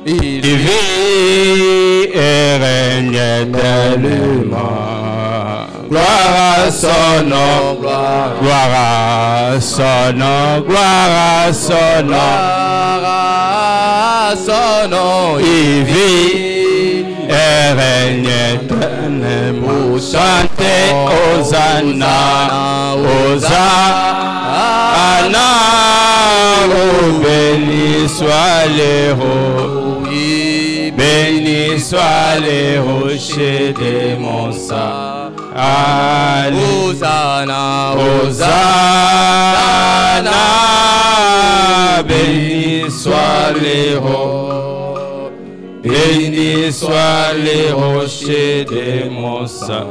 il vit et règne éternellement. Gloire à son nom, gloire à son nom, gloire à son nom, il vit et règne éternellement. Chantez Hosanna, Hosanna, oh, béni soit l'héros, béni soit les rochers des monts saints. Hosanna, Hosanna, béni soit l'héros, béni soit les rochers des monts saints.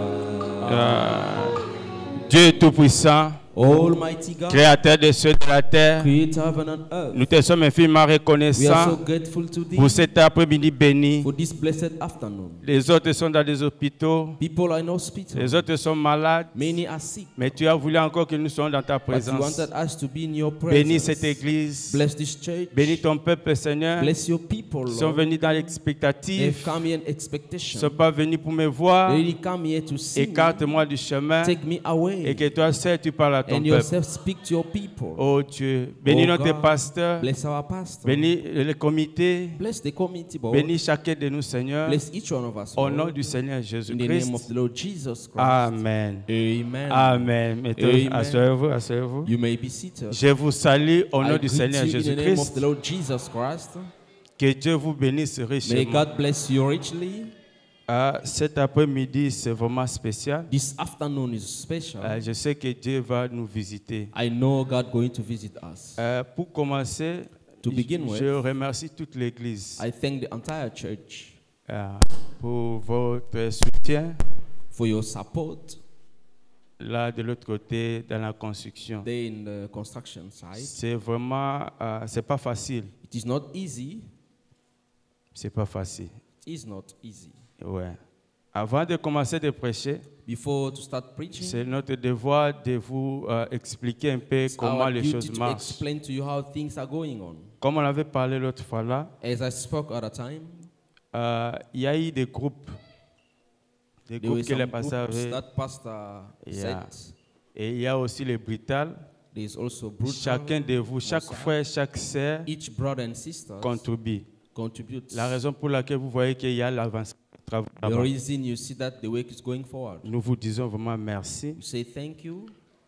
Dieu Tout-Puissant, Almighty God, Créateur des cieux et de la terre, Creator of heaven and earth, nous te sommes infiniment we are reconnaissants so grateful to thee pour cet après-midi béni. for this blessed afternoon. Les autres sont dans des hôpitaux, People are in hospital, les autres sont malades, many are sick, mais tu as voulu encore que nous soyons dans ta but you présence. wanted us to be in your Bénis cette presence. église, Bless this church, bénis ton peuple, Seigneur. bless your people, Ils sont Lord. venus dans They've l'expectative, come here in ils ne expectation. sont pas venus pour me voir. They really come here to see me, Écarte-moi du chemin take me et away, que toi seul tu parles à ton and peuple. yourself speak to your people. Oh Dieu, bénis Oh notre God, pasteur, bless our pastor, bénis le comité, bless the committee board, bénis chacun de nous, Seigneur, bless each one of us, au nom Lord, du Seigneur in the name of Jésus-Christ. the Lord Jesus Christ. Amen. Amen. Amen. Mettez-vous, Amen. asseyez-vous, asseyez-vous. You may be seated. Je vous salue au nom I du greet Seigneur you in the name of Jésus-Christ. the Lord Jesus Christ. Que Dieu vous bénisse May richement. God bless you richly. Cet après-midi, c'est vraiment spécial. This afternoon is special. Je sais que Dieu va nous visiter. I know God going to visit us. Pour commencer, To begin with, je remercie toute l'Église I thank the entire church pour votre soutien for your support. là de l'autre côté dans la construction. There in the construction side. C'est vraiment, c'est pas facile. It is not easy. C'est pas facile. It is not easy. Ouais. Avant de commencer de prêcher, Before to start preaching, c'est notre devoir de vous expliquer un peu it's comment our les duty choses to marchent. explain to you how things are going on. Comme on avait parlé l'autre fois là, As I spoke at a time, il y a eu des groupes there were que les some pasteurs groups avaient. that pastor Yeah. said. Et il y a aussi les brutales. There is also brutal. Chacun de vous, chaque Mossad. frère, chaque sœur Each brother and sister contribue. contributes. La raison pour laquelle vous voyez qu'il y a l'avancement du travail The là-bas. reason you see that the work is going forward. Nous vous disons vraiment merci. You say thank you,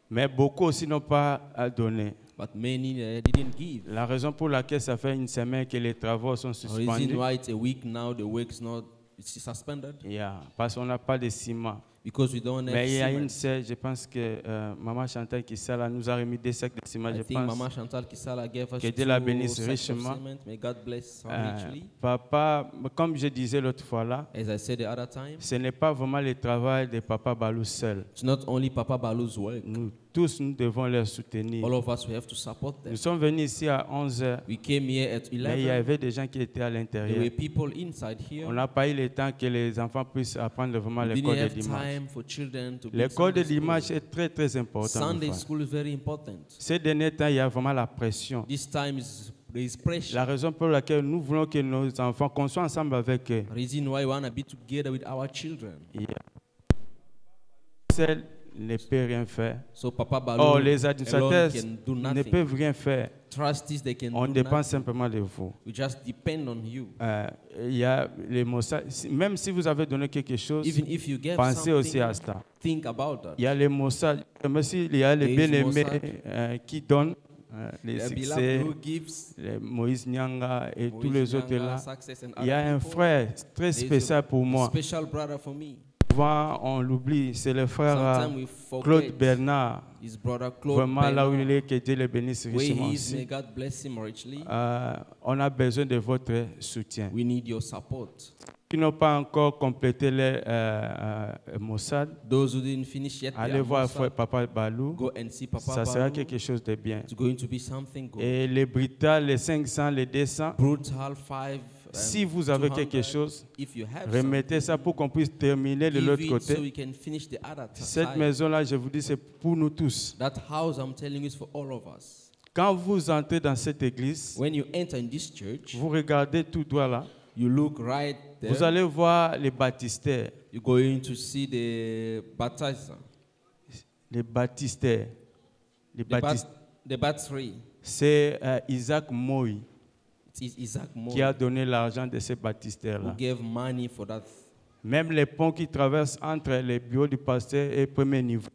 Mais beaucoup aussi n'ont pas à donner. but many didn't give. La raison pour laquelle ça fait une semaine que les travaux sont The reason suspendus. why it's a week now, the work is not it's suspended Yeah, parce qu'on n'a pas de ciment. because we don't have Mais il y a une cement. sœur, je pense que Maman Chantal qui là, nous a remis des sacs de ciment, I je think pense. Mama Chantal Kisala gave us Que Dieu la 2 bénisse sacks of richement. cement. May God bless her richly. Papa, comme je disais l'autre fois là, As I said the other time, ce n'est pas vraiment le travail de Papa Balou seul. it's not only Papa Balu's work. Nous tous, nous devons les soutenir. All of us, we have to support them. Nous sommes venus ici à 11h, We came here at mais il y 11. avait des gens qui étaient à There l'intérieur. were people inside here. On n'a pas eu le temps que les enfants puissent apprendre vraiment We l'école didn't de have dimanche. time for children to be L'école de Sunday school. dimanche est très très importante. Sunday school is very important. Ces derniers temps, il y a vraiment la pression. This time there is pressure. La raison pour laquelle nous voulons que nos enfants, qu'on soit ensemble avec eux. Reason why we want to be together with our children. Seul ne peut rien faire. So Papa Balu Oh, les alone administrateurs can do ne nothing. peuvent rien faire. Trustees, they can On do dépend nothing. simplement de vous. We just depend on you. Il y a les Mossad. Même si vous avez donné quelque chose, Even if you get pensez aussi something, à cela. think about that. Il y a les Mossad. Même s'il y a les There is bien-aimés Mossad. qui donnent les The succès, beloved who gives les Moïse Nyanga et tous Moïse les autres Nyanga, là. success and Il y a other un people. frère très There is spécial pour a moi. special brother for me. Souvent, on l'oublie. C'est le frère Sometimes we Claude forget Bernard. his brother Claude Vraiment, là où Bernard. il est, que Dieu le bénisse Where richement he is, may aussi. God bless him richly. On a besoin de votre soutien. We need your support. Qui n'ont pas encore complété les Mossad, Those who didn't finish yet, allez their voir Mossad, frère Papa Balou. go and see Papa Ça sera Balu. quelque chose de bien. It's going to be something good. Et les Britanniques, les 500, les 200, Brutal 5. si vous avez quelque chose, if you have remettez ça pour qu'on puisse terminer de give l'autre it so côté. we can finish the other Cette side. maison-là, je vous dis, c'est pour nous tous. That house, I'm telling you, is for all of us. Quand vous entrez dans cette église, When you enter in this church, vous regardez tout droit là, you look right there. vous allez voir les baptistères. You're going to see the baptizer, Les baptistères. Les baptistères. the baptistry. C'est Isaac Moïse It is Isaac qui a Moore donné l'argent de ces who baptistères-là. gave money for that. Même les ponts qui traversent entre les bureaux du pasteur et le premier niveau.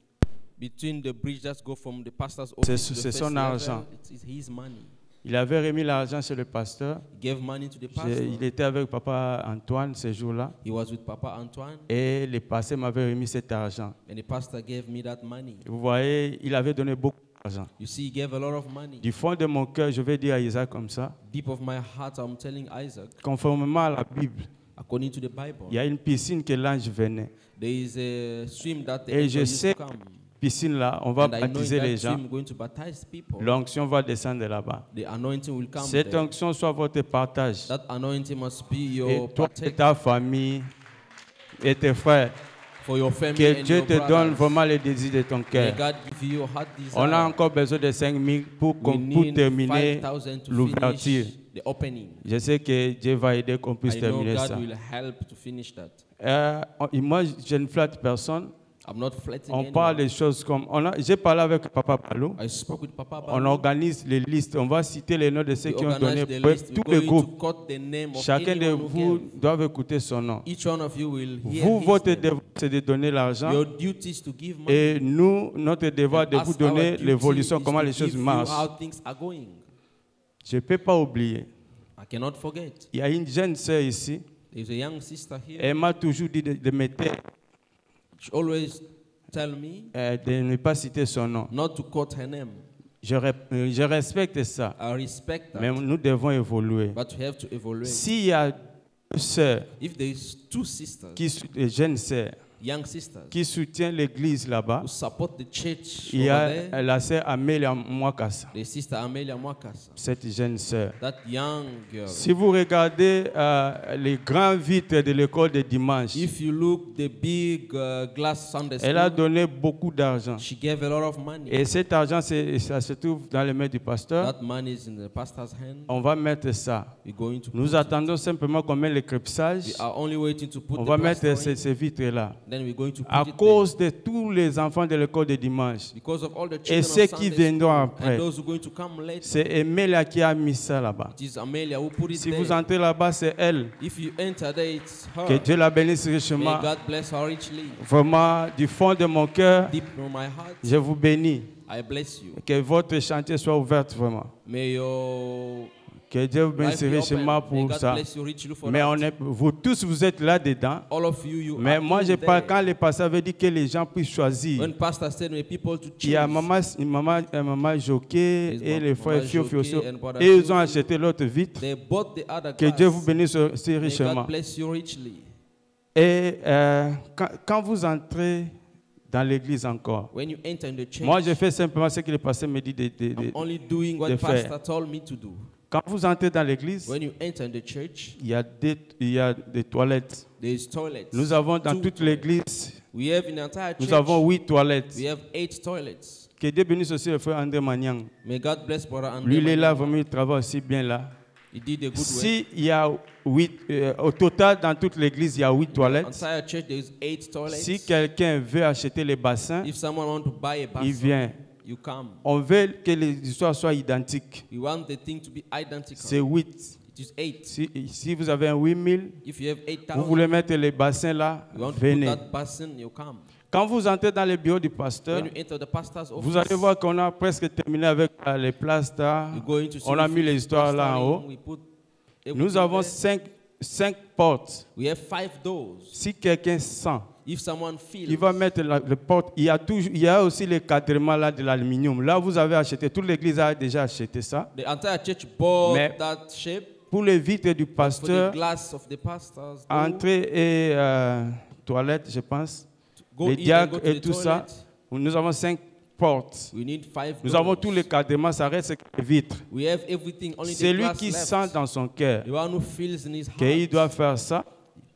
Between the bridge that go from the pastor's C'est office to the c'est first son level, argent. it is his money. Il avait remis l'argent chez le pasteur. He gave money to the pastor. Il était avec papa Antoine ce jour-là. He was with Papa Antoine, Et le pasteur m'avait remis cet argent. and the pastor gave me that money. Vous voyez, il avait donné beaucoup d'argent. You see, he gave a lot of money. Du fond de mon cœur, je vais dire à Isaac comme ça, Deep of my heart, I'm telling Isaac, conformément à la Bible, according to the Bible, il y a une piscine que l'ange venait. there is a swim that the Et angel je used sais, to come. piscine là, on va And I know in baptiser les that gens. swim, going to baptize people. L'onction va descendre là-bas. The anointing will come Cette there. onction soit votre partage. That anointing must be Et your toi et partake ta famille et tes frères. for your family Que and Dieu your te donne brothers. vraiment les désirs de ton May cœur. God give you your heart On a desire. encore besoin de 5 000 pour We pour need terminer 5,000 to l'ouverture. finish the opening. Je sais que Dieu va aider qu'on puisse I know terminer God ça. will help to finish that. Moi, je ne flatte personne. I'm not flatting On anyone. parle des choses comme... J'ai parlé avec Papa Palou. I spoke with Papa On Balu. organise les listes. On va citer les noms de ceux We qui ont donné organize the pour list. tous We're les going to groupes. cut the name of Chacun de anyone who vous gave. doit écouter son nom. Each one of you will hear Vous, his votre name. devoir, c'est de donner l'argent. Your duty is to give money. Et nous, notre devoir, de And vous us, our donner duty l'évolution, is comment to les choses give you marchent. how things are going. Je ne peux pas oublier. I cannot forget. Il y a une jeune sœur ici. There's a young sister here. Elle m'a toujours dit de me taire, She always tell me de ne pas citer son nom. not to quote her name. Je respecte ça. I respect that. Mais nous devons évoluer. But we have to evaluate. S'il y a deux sœurs, If there is two sisters, des jeunes sœurs, young sisters, qui soutiennent l'église là-bas, who support the church il y over a there, la sœur Amélia Mwakasa, the sister Amelia Mwakasa, cette jeune sœur. that young girl. Si vous regardez les grands vitres de l'école de dimanche, If you look the big glass Sunday elle a school, donné beaucoup d'argent. she gave a lot of money. Et cet argent, ça se trouve dans les mains du pasteur. That money is in the pastor's hand. On va mettre ça. We're going to Nous put attendons simplement qu'on mette le crépissage. We are only waiting to put On the va mettre plastering. ces vitres-là. Then we're going to put À it cause de tous les enfants de l'école de dimanche. there. Because of all the Et children ceux of qui Sunday viendront school après. and those who are going to come later. C'est Emelia qui a mis ça là-bas. It is Amelia who put it Si there. vous entrez là-bas, c'est elle. If you enter there, it's her. Que Dieu la bénisse May richement. God bless her richly. Vraiment, du fond de mon cœur, Deep in my heart, je vous bénis. I bless you. Que votre chantier soit ouvert vraiment. May your Que Dieu vous bénisse life be richement open. May pour God ça. bless you richly for Mais that. vous tous, vous êtes là-dedans. All of you, you Mais are moi, in je parle there. quand le pasteur avait dit que les gens puissent choisir. When pastor said, may people to Il y a choose. maman Joké His et mom- les frères Maman Fio Joké and brother et ils Fio ont Fio. acheté l'autre vitre. They bought the other Que glass. Dieu vous bénisse si May richement. God bless you richly. Et quand vous entrez dans l'église encore, When you enter in the church, moi je fais simplement ce que le pasteur me dit I'm only doing what de faire. pastor told me to do. Quand vous entrez dans l'église, When you enter in the church, il y a des toilettes. there is toilets. Nous avons dans Two toute toilets. l'église, We have in the entire church, nous avons 8 toilettes. we have 8 toilets. Que Dieu bénisse aussi le frère André Magnan. May God bless brother André. Lui, il est là, Magnan. vraiment, il travaille aussi bien là. He did a good work. Si il y a 8, au total dans toute l'église, il y a 8 toilettes. Entire church, there is 8 toilets. Si quelqu'un veut acheter les bassins, If someone want to buy a il basin, vient. you come. On veut que les histoires soient identiques. We want the thing to be identical. C'est 8. It is 8. Si vous avez un 8000, If you have vous 8,000, voulez mettre les bassins là, you want to venez. put that basin, you come. Quand vous entrez dans le bureau du pasteur, When you enter the pastor's office, vous allez voir qu'on a presque terminé avec les plasters. you're going to see On a we mis les finish histoires là en haut. plastering, we put Nous everything avons there. 5 portes. We have 5 doors. Si quelqu'un sent, If someone feels, il va mettre les portes. Il y a aussi les cadrements là de l'aluminium. Là, vous avez acheté. Toute l'église a déjà acheté ça. the entire church bought Mais that shape Pour les vitres du for the pasteur, glass of the pastor's door. entrée et toilette, je pense. Go les in and diacres go to et the tout ça. toilet. Nous avons 5 portes. We need 5 Nous doors. avons tous les cadrements, ça reste que les vitres. We have everything, only the Celui glass qui left. sent dans son cœur The one who feels in his heart qu'il doit faire ça,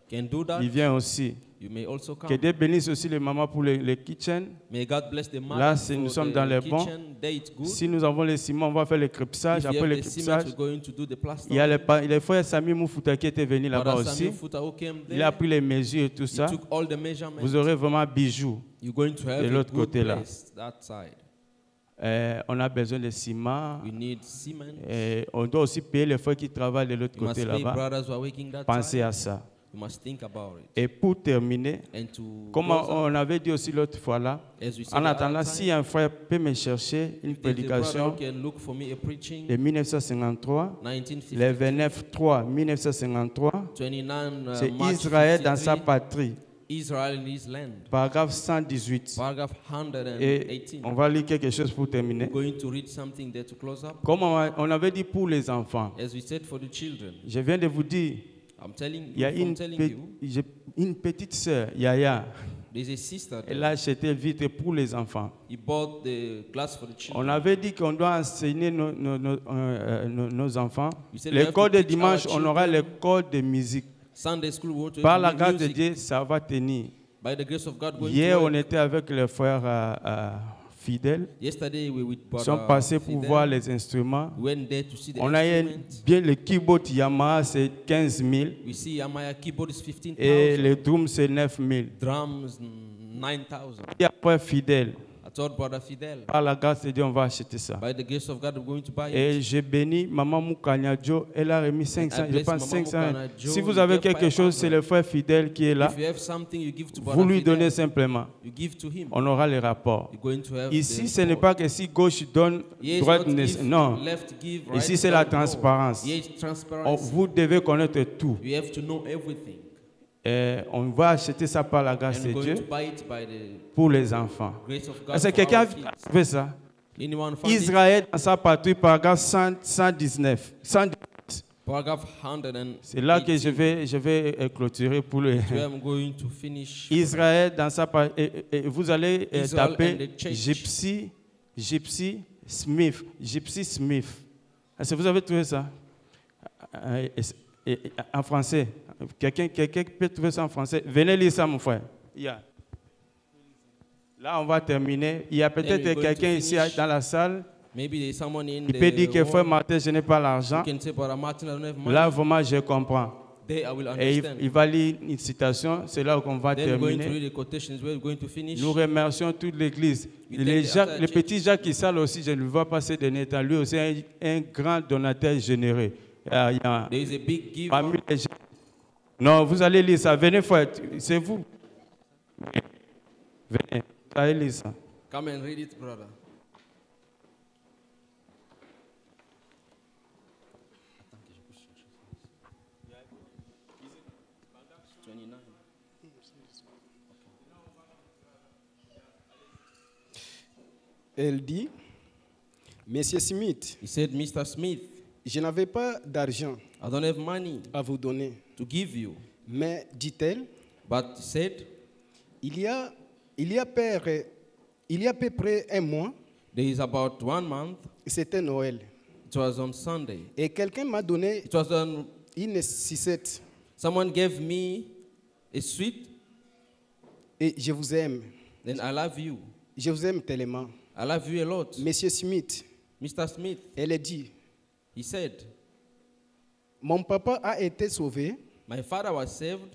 can do that. il vient aussi. You may also Que come. Dieu bénisse aussi les mamans pour les kitchen. May God bless the Là, man si nous for sommes the dans les bons, kitchen. There it's good. si nous avons les ciments, on va faire le crépissage. If you Après have le the cement, crépissage, we're going to do the plaster. il y a les frères Sami Moufuta qui étaient venus là-bas Brother aussi. Samuel Futao came Il a there. pris les mesures et tout He ça. took all the measurements. Vous aurez vraiment bijoux. You're going to have de a l'autre good côté là. place, that side. On a besoin de ciment. We need cement. On doit aussi payer les frères qui travaillent de l'autre You must côté pay là-bas. brothers who are working that Pensez side. à ça. You must think about it. Et pour terminer, And to comme close up, on avait dit aussi l'autre fois là, as we said en the attendant, other si time, un frère peut me chercher une if there's a brother prédication who can look for me a preaching, de 1953, 1950, le 29-3 1953, 29 c'est March Israël dans sa 53, patrie, Israel in his land. paragraphe 118. Paragraph Et 118. on va lire quelque chose pour terminer. We're going to read something there to close up. Comme on avait dit pour les enfants, As we said for the children, je viens de vous dire, I'm telling il y a you, I'm telling you, j'ai une petite sœur, Yaya, there's a sister elle there. a acheté vitre pour les enfants. He bought the glass for the On children. avait dit qu'on doit enseigner nos enfants. We said we have L'école to de teach dimanche, our on aura children. l'école de musique. Sunday school, we want to Par have la grâce de music. Dieu, ça va tenir. By the grace of God, going Hier, to on work. était avec les frères fidèles. Yesterday, we with Ils sont brother passés pour Fidel. voir les instruments. We went there to see the On a eu instruments. bien le keyboard Yamaha, c'est 15 000. We see Yamaha keyboard is Et 15,000. le drum, c'est 9 000. Drums, 9,000. Et après, fidèle. I told brother Fidel, Par la grâce de Dieu, on va acheter ça. by the grace of God, we're going to buy it. Et j'ai béni Maman Moukanyadjo, elle a remis 500, je bless pense Maman 500. Moukanyadjo, Si vous you avez give quelque chose, 500. c'est le frère fidèle qui est là. If you have something, you give to Vous brother lui Fidel. donnez simplement. You give to him. On aura les rapports. You're going to have Ici, the ce n'est report. pas que si gauche donne, Yes, droite not ne... if Non. left give, right Ici, c'est la don't. transparence. Yes, transparency. Vous devez connaître tout. You have to know everything. Et on va acheter ça par la grâce And de we're Dieu going to buy it by the pour les enfants. grace of God. Est-ce que for quelqu'un our a kids. trouvé ça? Anyone found it? Israël dans sa patrie, paragraphe 119. 110. Paragraph 118. C'est là que je vais clôturer pour le... Where I'm going to finish. Israël dans sa patrie. Et vous allez Israel taper and the church. Gypsy Smith. Gypsy Smith. Est-ce que vous avez trouvé ça? En français. Quelqu'un peut trouver ça en français? Venez lire ça, mon frère. Là, on va terminer. Il y a peut-être we're going quelqu'un to ici finish. dans la salle. Maybe there's someone in Il peut dire que the frère hall. Martin, je n'ai pas l'argent. You can say, Brother Martin, I don't have money. Là, vraiment, je comprends. There I will Et understand. il va lire une citation. C'est là qu'on va Then we're going to terminer. read the quotations where we're going to finish. Nous remercions toute l'Église. We thank the entire Le church. petit Jacques qui sale aussi, je ne le vois pas ces derniers temps. Lui aussi, un grand donateur généreux. Il y a- There is a big giver. parmi les gens- Non, vous allez lire ça. Venez, frère. C'est vous. Venez. Vous allez lire ça. Come and read it, brother. Elle dit, Monsieur Smith, He said, Mr. Smith, je n'avais pas d'argent I don't have money à vous donner. to give you. Mais, dit-elle, But he said, il y a à peu près un mois, there is about 1 month. c'était Noël. It was on Sunday. Et quelqu'un m'a donné It was on, une sucette. someone gave me a sweet, Et je vous aime. then I love you. Je vous aime tellement. I love you a lot. Monsieur Smith, Mr. Smith, elle a dit, he said, mon papa a été sauvé. my father was saved.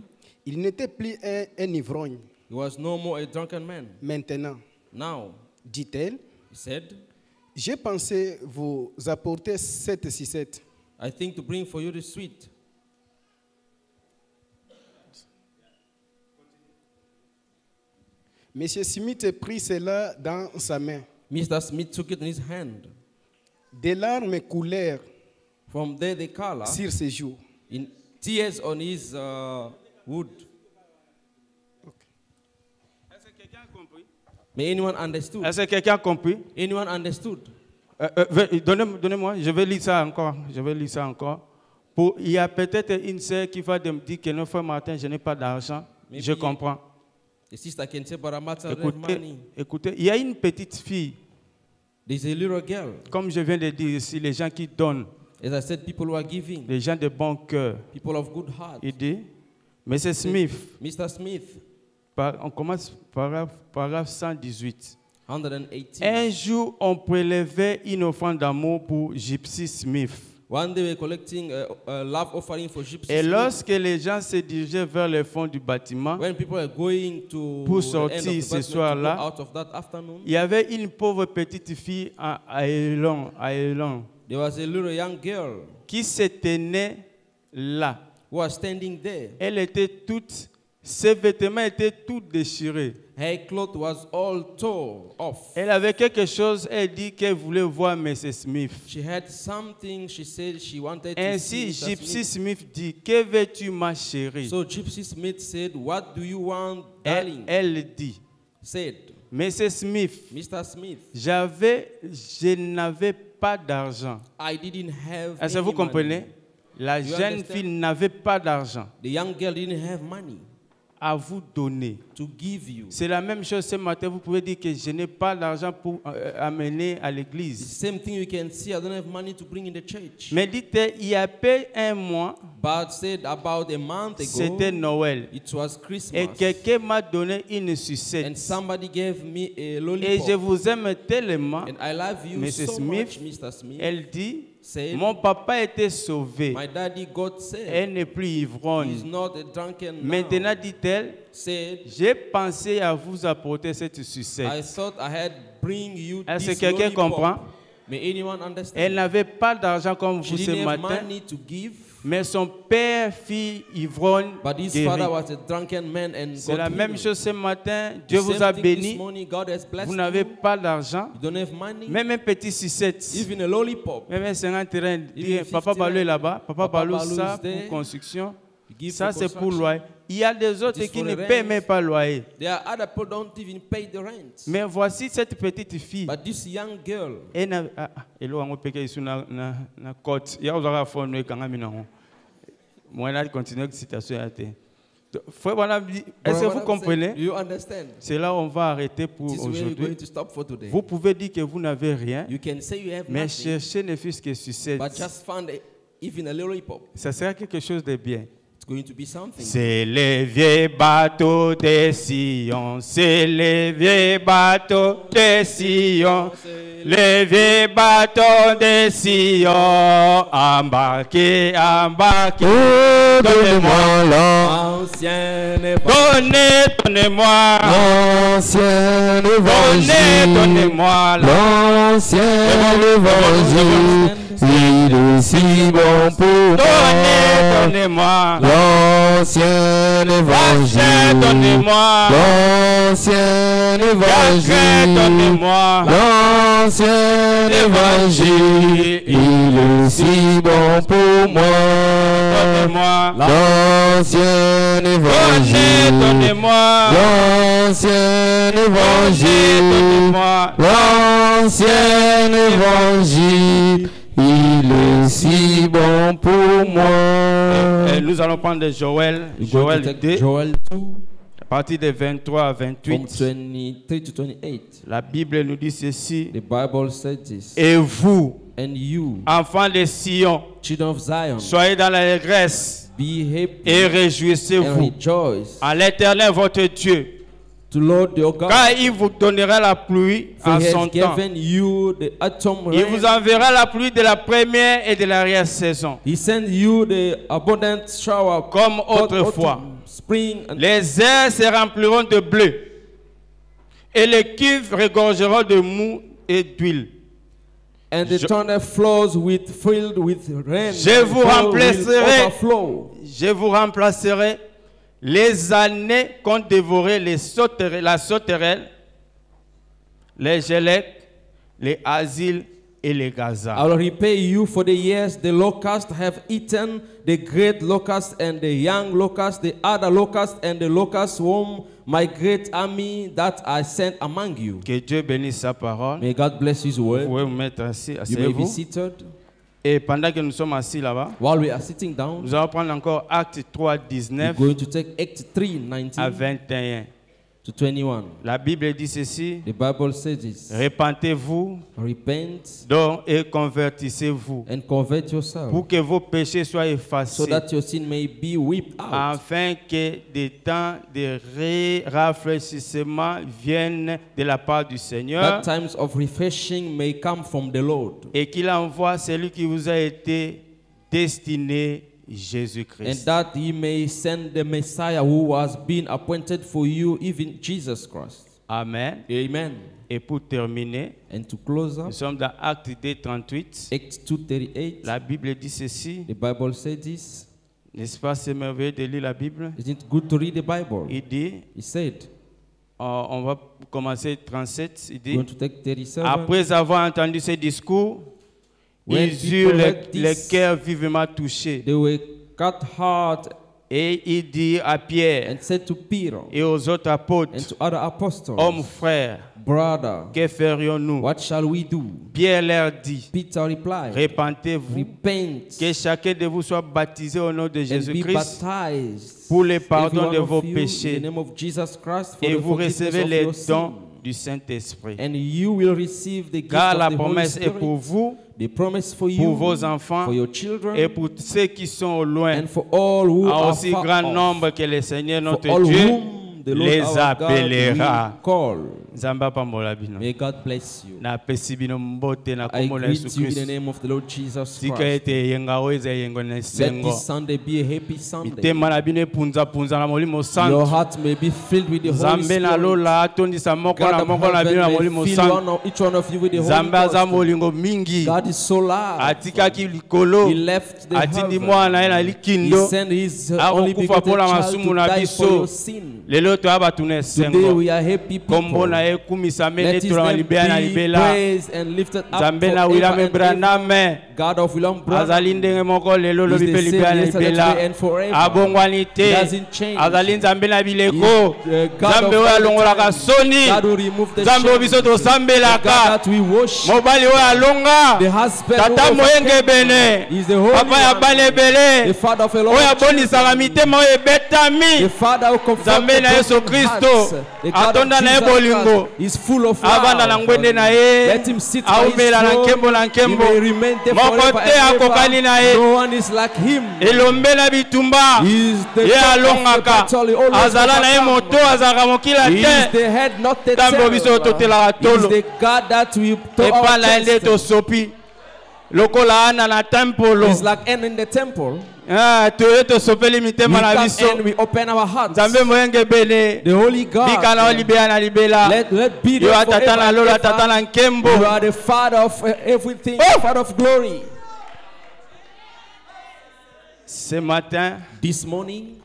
Il n'était plus un ivrogne. He was no more a drunken man. Maintenant, Now, dit-elle, he said, j'ai pensé vous apporter cette sucette. I think to bring for you the sweet. Monsieur Smith prit cela dans sa main. Mr. Smith took it in his hand. Des larmes coulèrent From there, the color sur ses joues. in tears on his wood. Est-ce que quelqu'un a compris? May anyone understood? Est-ce que quelqu'un a compris? Anyone understood? Donnez-moi, je vais lire ça encore. Je vais lire ça encore. Il y a peut-être une sœur qui va me dire que non, frère Martin, je n'ai pas d'argent. Maybe- Je comprends. The sister can say, but Martin, I don't have Écoutez, money. écoutez, il y a une petite fille, There's a little girl. comme je viens de dire ici, les gens qui donnent, As I said, people who are giving, les gens de bon cœur. people of good heart. Il dit, Monsieur Smith, Mr. Smith, On commence paragraphe 118. 118. Un jour, on prélevait une offrande d'amour pour Gypsy Smith. One day we were collecting a love offering for Gypsy Et Smith. lorsque les gens se dirigeaient vers le fond du bâtiment, When people were going to pour the end sortir of the ce basement soir-là, to go out of that afternoon, il y avait une pauvre petite fille à Elon, there was a little young girl qui se tenait là. who was standing there. Elle était toute, ses vêtements étaient tous déchirés. Her cloth was all tore off. Elle avait quelque chose, elle dit qu'elle voulait voir Mrs. Smith. She had something she said she wanted to Ainsi, see. Mr. Gypsy Smith. Smith dit, que veux-tu ma chérie? So Gypsy Smith said, "What do you want, darling?" Elle dit, Said, Mrs. Smith, Mr. Smith, je n'avais pas d'argent. I didn't have Est-ce que any vous comprenez? money. La You jeune understand? fille n'avait pas d'argent The young girl didn't have money à vous donner. to give you. C'est la même chose ce matin. Vous pouvez dire que je n'ai pas d'argent pour amener à The l'église. same thing you can see. I don't have money to bring in the church. Mais dites, il y a peu un mois, But said about a month ago, c'était Noël. it was Et Christmas, quelqu'un m'a donné une and sucette. somebody gave me a Et je lollipop. vous aime tellement. And I love you Mrs. so Smith, much, Mr. Smith. Elle dit, Said, mon papa était sauvé. my daddy got saved. Elle n'est plus He's ivrogne. not a drunken now. Maintenant, dit-elle, Said, j'ai pensé à vous apporter cette I sucette. thought I had bring you Est-ce que this quelqu'un lollipop. comprend? May anyone understand? Elle n'avait pas d'argent comme She vous ce didn't have matin, money to give, mais son père fit ivrogne but his guéri. father was a drunken man and C'est got la même healed. chose ce matin. Dieu The vous same a thing béni. This morning, God has blessed Vous n'avez you. pas d'argent. You don't have money. Même un petit sucette. Even a lollipop. Même un 50 terrain. Even Dit, Papa 50 Balou est là-bas. Papa Papa Balou, Balou ça is there. pour construction. You give Ça, for c'est pour construction. loyer. Il y a des autres It is qui for ne the paient rent. même pas loyer. There are other people don't even pay the rent. Mais voici cette petite fille. But this young girl, Elle n'a elo ango peke isu na cote. Ya uzaka phone kanga mina ho. Moi là continuer citation ya te. Frère Branham dit, est-ce que vous comprenez? Do you understand? C'est là où on va arrêter pour This is where we're going aujourd'hui. to stop for today. Vous pouvez dire que vous n'avez rien, You can say you have mais nothing, cherchez ne fût-ce que sur cette. but just find even a lollipop. Ça sera quelque chose de bien. It's going to be something. C'est les vieux bateaux de Sion, c'est les vieux bateaux de Sion, les vieux bateaux de Sion, embarquez, embarquez, donnez-moi l'or, Ancien évangile. donnez-moi, L'ancien évangile, donnez-moi l'or. l'ancien évangile, il est si bon pour moi. Donnez-moi, L'ancien évangile, donnez-moi, l'ancien évangile, donnez-moi, l'ancien évangile, il est si bon pour moi. donnez-moi, L'ancien évangile, donnez-moi, l'ancien évangile, donnez-moi. l'ancien évangile, il est si bon pour moi. Et nous allons prendre Joël, We're going to Joël take 2, Joel 2, à partir de 23 à from 28. 23 to 28. La Bible nous dit ceci. The Bible said this. Et vous, And you, enfants de Sion, children of Zion, soyez dans l'allégresse be happy et and réjouissez-vous rejoice à l'Éternel votre Dieu, to Lord your God. car il vous donnera la pluie For en he son has temps. given you the autumn Il vous rain. enverra la pluie de la première et de l'arrière-saison, He sent you the abundant shower comme both autrefois. autumn, spring, and Les airs se rempliront de bleu, et les cuves regorgeront de mou et d'huile. the thunder flows filled with rain. Je and vous fall will remplacerai. overflow. Je vous remplacerai les années qu'ont dévoré la sauterelle, les gélèques, les asiles et les I gazas. will repay you for the years the locusts have eaten, the great locust and the young locust, the other locust and the locust whom my great army that I sent among you. Que Dieu bénisse sa parole. May God bless His Vous word. pouvez vous mettre assis, You may be asseyez-vous. seated. Et pendant que nous sommes assis là-bas, While we are sitting down, nous allons prendre encore Acte 3, we're 19 going to take Act 3, à 19 21. to 21. La Bible dit ceci, The Bible says this. repentez-vous Repent donc et convertissez-vous and convert yourself pour que vos péchés soient so effacés, that your sin may be wiped out, afin que des temps de rafraîchissement viennent de la part du Seigneur that times of refreshing may come from the Lord, et qu'il envoie celui qui vous a été destiné, and Jésus-Christ. that he may send the Messiah who has been appointed for you, even Jesus Christ. Amen. Amen. Et pour terminer, And to close nous up, sommes dans Acte 2:38. Acts 2:38, La Bible dit ceci. the Bible says this. N'est-ce pas, c'est merveilleux de lire la Bible? Isn't it good to read the Bible? Il dit, He said, on va commencer 37, il dit, going to take 37. après avoir entendu ce discours, When ils eurent people heard les this, cœurs vivement touchés. They were cut hard Et il dit à Pierre and said to Peter et aux autres and apôtres, to other apostles, hommes frères, brother, que ferions-nous? what shall we do? Pierre leur dit, Peter replied, repentez-vous, repent que chacun de vous soit baptisé au nom de and be Jésus-Christ baptized, pour le every pardon one de of vos you, in péchés, the name of Jesus Christ, for et the vous forgiveness recevez of les your dons sin. du Saint-Esprit. And you will receive the gift Car of la the Holy promesse est Spirit. pour vous, The promise for pour you, vos enfants for your children, et pour ceux qui sont au loin, and for all who à are aussi far grand off, nombre que le Seigneur for notre all Dieu whom the Lord les our God appellera. will call. Nzamba pambola bino. May God bless you. Na pesi bino mbote na I kombo na greet Yesu you in the Kristo. name of the Lord Jesus Tika Christ. ete yenga oeza yengo na Let sengo. this Sunday be a happy Sunday. Mitema na bino punza punza na molimo Your santo. heart may be filled with the Holy Zambe na Spirit. lola atondisa moko God na of moko na bino na heaven molimo may fill santo. each one of you with the Holy Zambe aza Ghost. molingo mingi. God is so large. Atikaki likolo. He left the Atindi heaven. mwana ye na He likindo. sent his Ako only kufa begotten pola child masumu to na die for biso. your sin. Lelo to abatuna Today sengo. we are happy Kombo people. na ye kumisa mene Let his to na name libela na be libela. praised and lifted up Zambe na forever William and ever. Branham. God of William Branham Azali ndenge moko lelo is lobi the pe same libela na yesterday, today, libela. and forever. Abongwani He te. doesn't change. Azali nzambe na He bileko. is, God Zambe of oyo all the alongolaka time. soni. God will remove the Zambe oyo biso shame. The God tosambelaka. that we worship. Mobali oyo alonga. The husband Tata who moyenge overcame. bene. He is the Holy Papa ya One. bana The ebele. Father of a lot Oyo of children. abonisaka mitema oyo The ebetami. Father who confronts Zambe na the Yesu broken Kristo. hearts. The God of Atonda na ye Jesus bolingo. Christ is full of Abanda na love. ngwende na ye. Let him sit by his Aumela na throne. nkembo na He nkembo. may remain there Moko forever te and akokani na ye. ever. No one is like him. Elombe na bitumba. He is the Ye top of the alongaka. battle. He always Azala na ye overcome. moto azalaka mokila He is te. the head, not the Nzambe biso tail. totelaka He is tolo. the God that we to Epa our na ye nde chest. tosopi. Lokola ana na tempolo. It's like Anna in the temple. Toye tosopeli We mitema na come biso. and we open our hearts. Nzambe moyenge bene. The Holy Bika na God. olibela na libela. Let be Yo there atata forever na and lola ever. tata na nkembo. You are the Father of everything, Oh! Father of glory. Ce matin, This morning,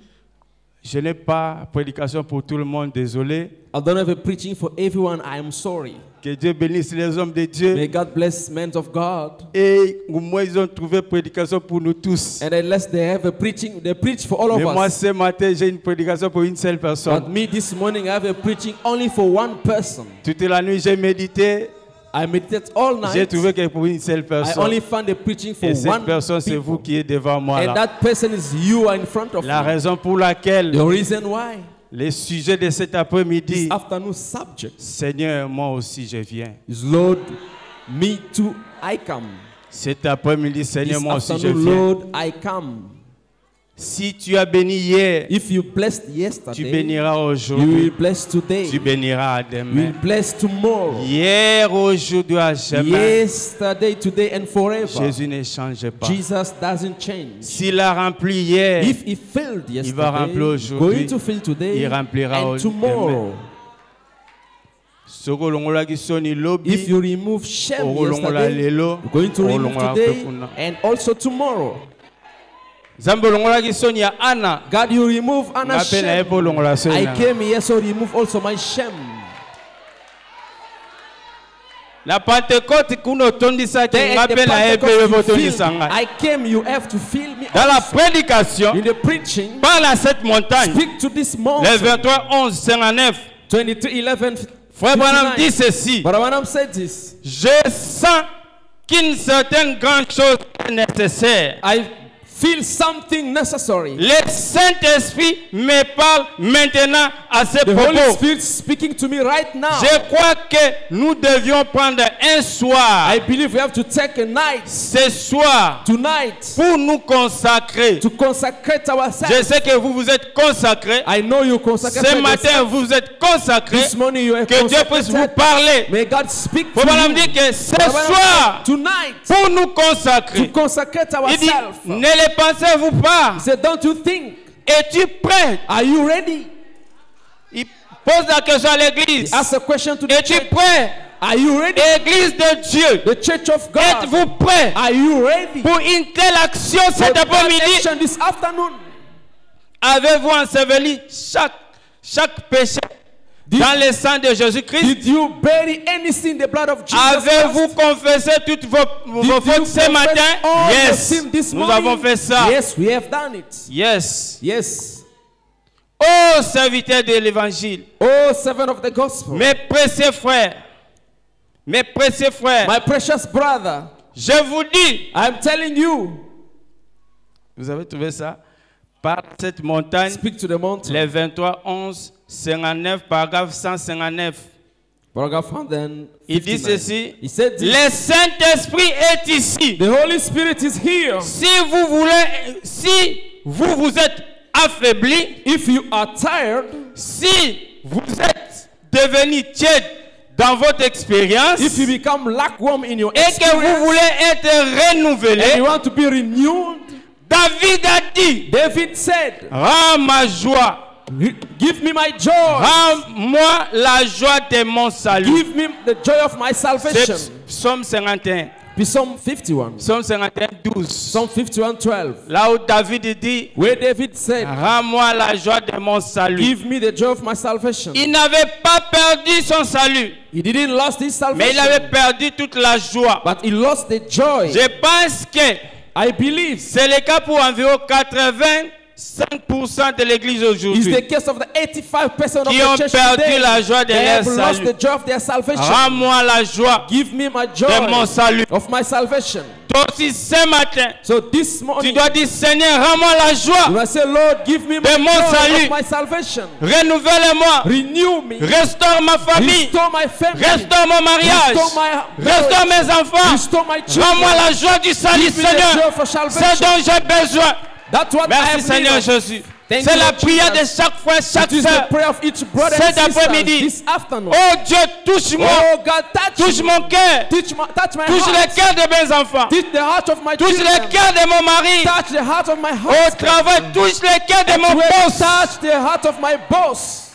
je n'ai pas prédication pour tout le monde, désolé. I don't have a preaching for everyone. I am sorry. Que Dieu bénisse les hommes de Dieu. May God bless men of God. Et moi, ils ont trouvé prédication pour nous tous. And unless they have a preaching, they preach for all Mais of moi, us. ce matin, j'ai une prédication pour une seule But personne. me this morning, I have a preaching only for one person. Toute la nuit, j'ai médité. I meditate all J'ai night. trouvé que pour une seule I personne. only found a preaching for Et cette one personne, c'est vous people. qui êtes devant moi And là. that person is you in front of La me. raison pour laquelle The reason why le sujet de cet this après-midi, afternoon subject Seigneur, moi aussi je viens. is Lord, me too, I come. Cet après-midi, This Seigneur, moi aussi je afternoon, viens. Lord, I come. Si tu as béni hier, If you blessed tu yesterday, béniras you will aujourd'hui. bless today. Tu béniras You will demain. bless tomorrow. Hier, aujourd'hui, à jamais. Yesterday, today, and forever. Jésus ne change pas. Jesus doesn't change. S'il a rempli hier, If he failed yesterday, va remplir aujourd'hui. going to fail today, Il remplira and tomorrow. soko longolaki soni lobi, If you remove shame okolongola yesterday, lelo, you're going to remove okolongola today mpe kuna. and also tomorrow. Nzambe olongolaki soni ya Ana, God, you remove Anna's ngape na ye mpe shame. olongola soni I na nga. came here, so remove also my shame. Na Pentecôte kuna otondisaki Then at the ngape na ye mpe Pentecost, yo you botondisa feel me. ngai. I came, you have to feel me. Dans la also. prédication, In the preaching, parle à cette montagne. speak to this Les mountain. 23, 11, 59. 23:11. Frère Branham 59. dit ceci. But Branham said this. Je sens qu'une certaine grande chose est nécessaire. I feel something necessary. Le Saint-Esprit me parle maintenant à ce The Holy propos. Spirit is speaking to me right now. Je crois que nous devions prendre un soir, I believe we have to take a night ce soir, tonight pour nous consacrer. to consecrate Je ourselves. sais que vous vous êtes consacrés. I know you consecrate Ce matin, yourself. vous vous êtes consacrés. This morning you are Que Dieu puisse vous consecrated. parler. May God speak Faut to pas me you. dire que ce Brother Branham soir, said, tonight pour nous to consacrer, consecrate il dit, ourselves. ne les pensez-vous pas? He said, don't you think? Es-tu prêt? Are you ready? Il pose la question à l'église. Ask a question to the Es-tu church. prêt? Are you ready? Église de Dieu, The church of God. êtes-vous prêt Are you ready? pour une telle action For cet that après-midi? action this afternoon. Avez-vous enseveli chaque péché dans le sang de Jésus-Christ? Did you bury any sin in the blood of Jesus Avez-vous Christ? confessé toutes vos Did you fautes ce confess matin? all your Yes, sin this nous morning? avons fait ça. Yes, we have done it. Yes. Yes. Ô serviteurs de l'évangile, Oh, servant of the gospel. mes précieux frères, My precious brother, je vous dis, I'm telling you, vous avez trouvé ça? Par cette montagne, speak to the mountain. les 23, 11, 59, paragraphe 159. Paragraph 159. Il dit ceci, He said this, le Saint-Esprit est ici. the Holy Spirit is here. Si vous vous êtes affaibli, If you are tired, si vous êtes devenu tiède dans votre expérience if you become lukewarm in your et que vous experience, voulez être renouvelé, and you want to be renewed, David a dit, David said, rends ma joie, give me my joy. rends-moi la joie de mon salut. Give me the joy of my salvation. C'est Psaume 51. Psalm 51. Psaume 51, 12. Psalm 51, 12. Là où David dit, Where David said, rends-moi la joie de mon salut. give me the joy of my salvation. Il n'avait pas perdu son salut, He didn't lost his mais il salvation, avait perdu toute la joie. but he lost the joy. Je pense que I believe c'est le cas pour environ 85% de l'église is aujourd'hui. the case of the 85% of Qui ont the church perdu today. la joie de They leur have lost salut. the joy of their salvation. Rends-moi la joie Give me my de mon joy salut. of my salvation. Toi aussi, ce matin, So this tu morning, dois dire, Seigneur, rends-moi la you joie. must say, Lord, give me my de mon joy salut. of my salvation. Renouvelle-moi. Renew me. Restaure ma famille. Restore my family. Restaure mon mariage. Restore my Restaure mes enfants. Restore my Rends-moi children. la joie du salut, Give me the Seigneur. joy for C'est salvation. dont j'ai besoin. That's what I Merci, have Seigneur need of. Jésus. Thank C'est you, la Lord prière de Jesus. chaque frère, chaque It is the soeur. prayer of each brother Cet and sister après-midi. this afternoon. Oh Dieu, touche-moi. Oh God, touch Touche me. mon cœur. Touch my Touche le heart. cœur de mes enfants. Touch the heart of my Touche children. le cœur de mon mari. Touch the heart of my Au husband. travail, touche le cœur de mon Will boss. touch the heart of my boss.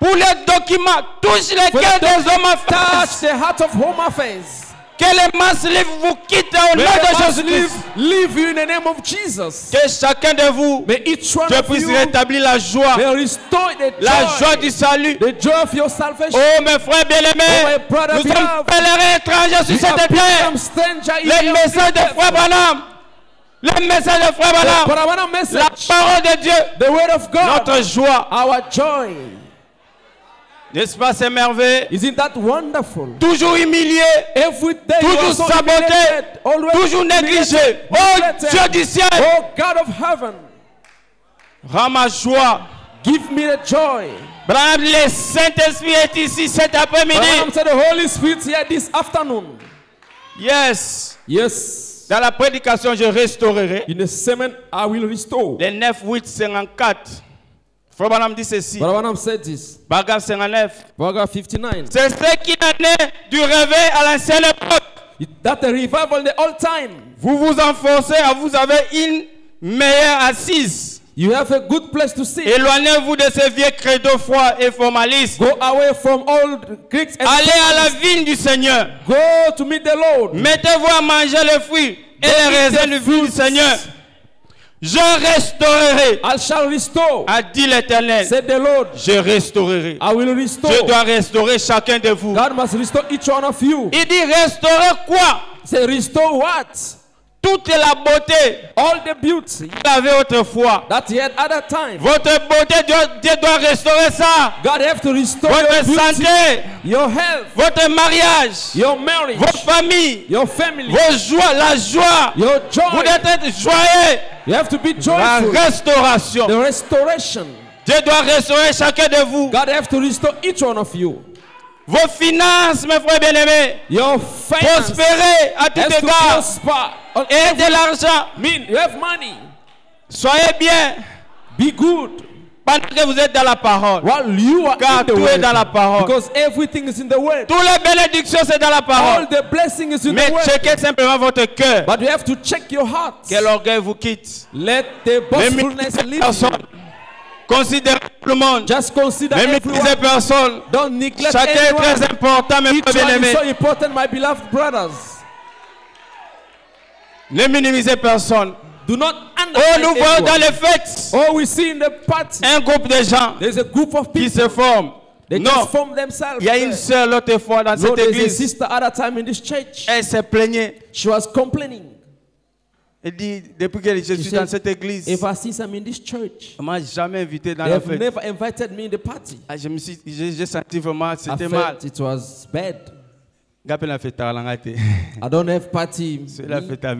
Pour les documents, touche le For cœur the des hommes affaires. Touch the heart of home affairs. Que les masses libres vous quittent au nom May the de mass Jésus-Christ. live you in the name of Jesus. Que chacun de vous, May each one Dieu of puisse you rétablir la joie. may restore the La joie joy, du salut. the joy of your salvation. Oh mes frères Oh, bien-aimés, my brother nous sommes beloved. pèlerins étrangers sur We cette are terre. become stranger in Le your message de earth. Frère Branham. Le message de Frère But Branham. I want a La message. parole de Dieu. The word of God. Notre joie. Our joy. N'est-ce pas, c'est merveilleux? Isn't that wonderful? Toujours humilié. Every day you are Toujours so saboté. humiliated, always Toujours négligé. humiliated, Oh neglected. Dieu du ciel. Oh God of heaven, Rends ma joie. give me the joy. Branham, le Saint-Esprit est ici cet après-midi. Branham said the Holy Spirit here this afternoon. Yes. Yes. Dans la prédication, je restaurerai. In the sermon, I will restore. Les 9, 8, 54. Frère Branham dit ceci. But Branham said this. Paragraphe 59. Paragraph 59. C'est ce qui en est du réveil à l'ancienne époque. That a revival in the old time. Vous vous enfoncez, vous avez une meilleure assise. You have a good place to sit. Éloignez-vous de ces vieux credos froids et formalistes. Go away from old Greeks and Allez à la vigne du Seigneur. go to meet the Lord. Mettez-vous à manger les fruits et les raisins du fruit du Seigneur. Je restaurerai, I shall restore, a dit l'Éternel. said the Lord. Je restaurerai. I will restore. Je dois restaurer chacun de vous. God must restore each one of you. Il dit restaurer quoi? Say restore what? Toute la beauté All the beauty qu'il avait autrefois. that he had at that time. Votre beauté, Dieu doit restaurer ça. God have to restore Votre your beauty, santé, your health, votre mariage, your marriage, votre famille, your family, vos joies, la joie. your Vous joy. devez être joyeux. You have to be La joyful. restauration. The restoration. Dieu doit restaurer chacun de vous. God have to restore each one of you. Vos finances, mes frères bien-aimés. Your finance Prospérez à tout has to égard. prosper. On Et every de l'argent. mean, you have money. Soyez bien Be good pendant que vous êtes dans la parole. while you are Car in the tout est word. dans la parole. Because everything is in the word. Toutes les bénédictions, c'est dans la All parole. the blessing is in Mais the word. checkez simplement votre cœur. But you have to check your heart. Que l'orgueil vous quitte. Let the boastfulness Ne leave personne. you. Considérez tout le monde. Just consider Ne everyone. méprisez personne. Don't neglect Chacun est anyone. très important, mes Each frères one is bien-aimés. so important, my beloved brothers. Ne minimisez personne. Do not Oh, undermine nous voyons dans everyone. les fêtes Oh, we see in the party, un groupe de gens there's a group of qui people. se forment. They Non, just form themselves. il y a une sœur l'autre fois dans No, cette there's a église. sister at a time in this church. Elle s'est plaignée. She was complaining. Elle dit, depuis que je suis said, dans cette église, Ever since I'm in this church, on m'a jamais invité dans they la have fête. never invited me in the party. Ah, j'ai senti vraiment, I c'était mal. felt it was bad. Gapé la fête à la I don't have party. C'est la fête à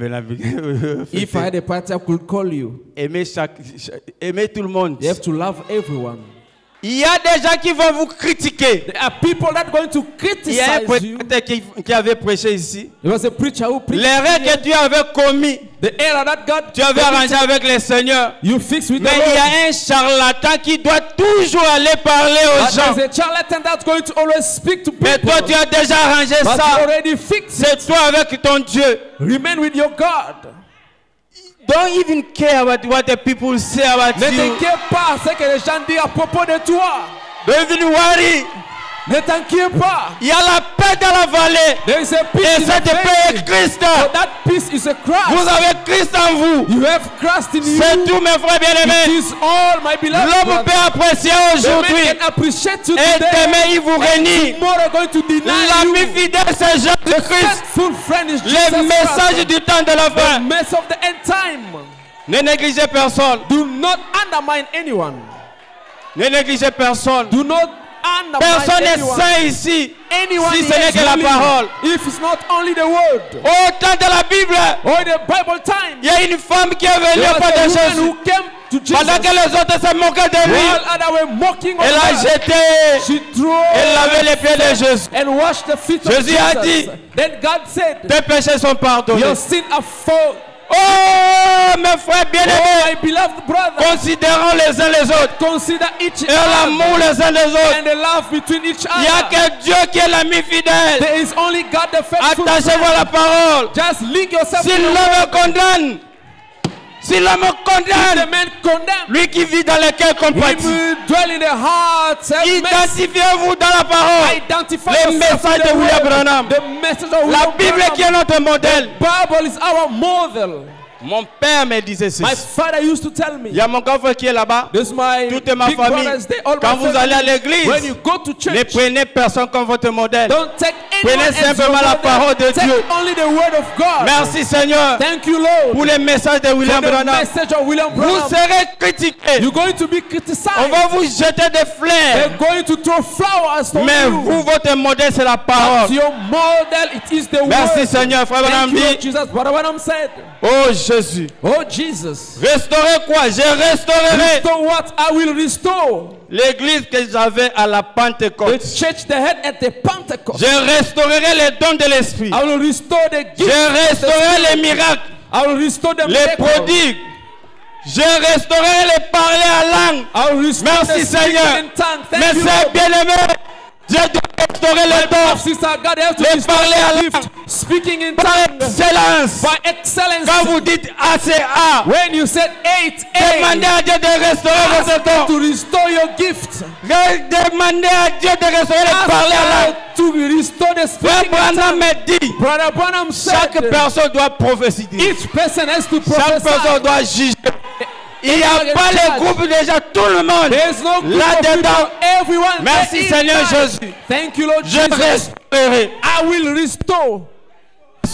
If I had a party, I could call you. Aimer tout le monde. You have to love everyone. Il y a des gens qui vont vous critiquer. There are people that are going to Il y a un criticize you. prêteur qui avait prêché ici. There was a preacher who preached. L'erreur que tu avais commis, The error that God tu avais arrangé avec les seigneurs. you fix with Mais the il y Lord. a un charlatan qui doit toujours aller parler aux But gens. there's a charlatan that's going to always speak to Mais people. toi, tu as déjà arrangé But you ça. already fixed it. C'est toi avec ton Dieu. Remain with your God. Don't even care about what the people say about Ne you. t'inquiète pas ce que les gens disent à propos de toi. Don't even worry. Ne t'inquiète pas. Il y a la paix dans la vallée. There is a peace Et in the cette paix valley. est Christ. So that peace is a Vous Christ. avez Christ en vous. You have Christ in C'est you. tout, mes frères It bien-aimés. is all, my beloved L'homme peut brothers. apprécier The man aujourd'hui. can appreciate you Et today. demain, il vous renie. Tomorrow going to deny L'ami you. fidèle, c'est Jésus-Christ. Faithful friend is Jesus Le message Christ. du temps de la The fin. mess of the end time. Ne négligez personne. Do not undermine anyone. Ne négligez personne. Do not undermine Personne n'est anyone. saint ici. Anyone Si ce n'est is que la holy parole. if it's not only the word. Au temps de la Bible, Or in the Bible time, il y a une femme qui est venue there was auprès de a woman Jésus. who came to Jesus Pendant que les autres se moquaient de lui, while others were mocking of elle a her. jeté. She threw Elle lavait les pieds de Jésus. and washed the feet of Jésus a dit, Jesus. Then God said, tes péchés sont pardonnés. your sins are forgiven. Oh, mes frères Oh, bien-aimés, my beloved brother, considérons les uns les autres consider each et l'amour other les uns des autres. and the love between each Il n'y a other. que Dieu qui est l'ami fidèle. There is only God the faithful Attachez-vous à la friend. parole. Just link yourself Si to the l'homme word. condamne, si l'homme If the condamne, man condemned, lui qui vit dans le cœur he compatit, will dwell in the heart. identifiez-vous dans la parole. Identify Le yourself message with de the William word. Branham. The message of La William Bible Branham. qui est notre modèle. Bible is our model. Mon père me disait ceci. My father used to tell me. Il y a mon grand frère qui est là-bas. This my Toute ma big famille. brothers, they all Quand my vous allez à family. l'église, When you go to ne church, prenez personne comme votre modèle. don't take anyone Prenez as your simplement la model. parole de Take Dieu. only the word of God. Merci Seigneur Thank you, Lord. pour les messages de For William the Branham. message of William Vous Branham. serez critiqués. You're going to be On criticized. va vous jeter des fleurs. They're going to throw flowers on Mais you. vous, votre modèle, c'est la But parole. your model, it is the Merci word. Seigneur. Frère Branham Thank you, Lord dit, Jesus. Brother Branham said, oh Jésus, oh Jesus, restaurer quoi? Je restaurerai restore what I will restore. l'église que j'avais à la The Pentecôte. church they had at the Pentecost. Je restaurerai les dons de l'Esprit. I will restore the Je gifts. of the restaurerai les Spirit. miracles, I will restore the les miracles. prodigues. Je restaurerai les parler à langue. I will restore Merci the speaking Seigneur. in tongues. Thank Mais you, c'est Lord. bien aimé. Dieu doit restaurer les dons. Sister, God help to Les restore parler à the gift. langue. Speaking in Par tongues. excellence. By excellence. Quand vous dites ACA, When you said 8, demandez à Dieu de restaurer ask votre God don. to restore your gift. Demandez à Dieu de restaurer les Ask parler à langue. God to restore the Frère speaking in Branham tongues. me dit, Brother Branham chaque said, personne doit prophétiser. each person has to Chaque personne prophesy. doit juger. Il n'y a pas les groupes déjà, tout le monde. There is no group of Là-dedans, people, everyone. merci there is Seigneur God. Jésus. Thank you, Lord Je Jesus. restaurerai. I will restore.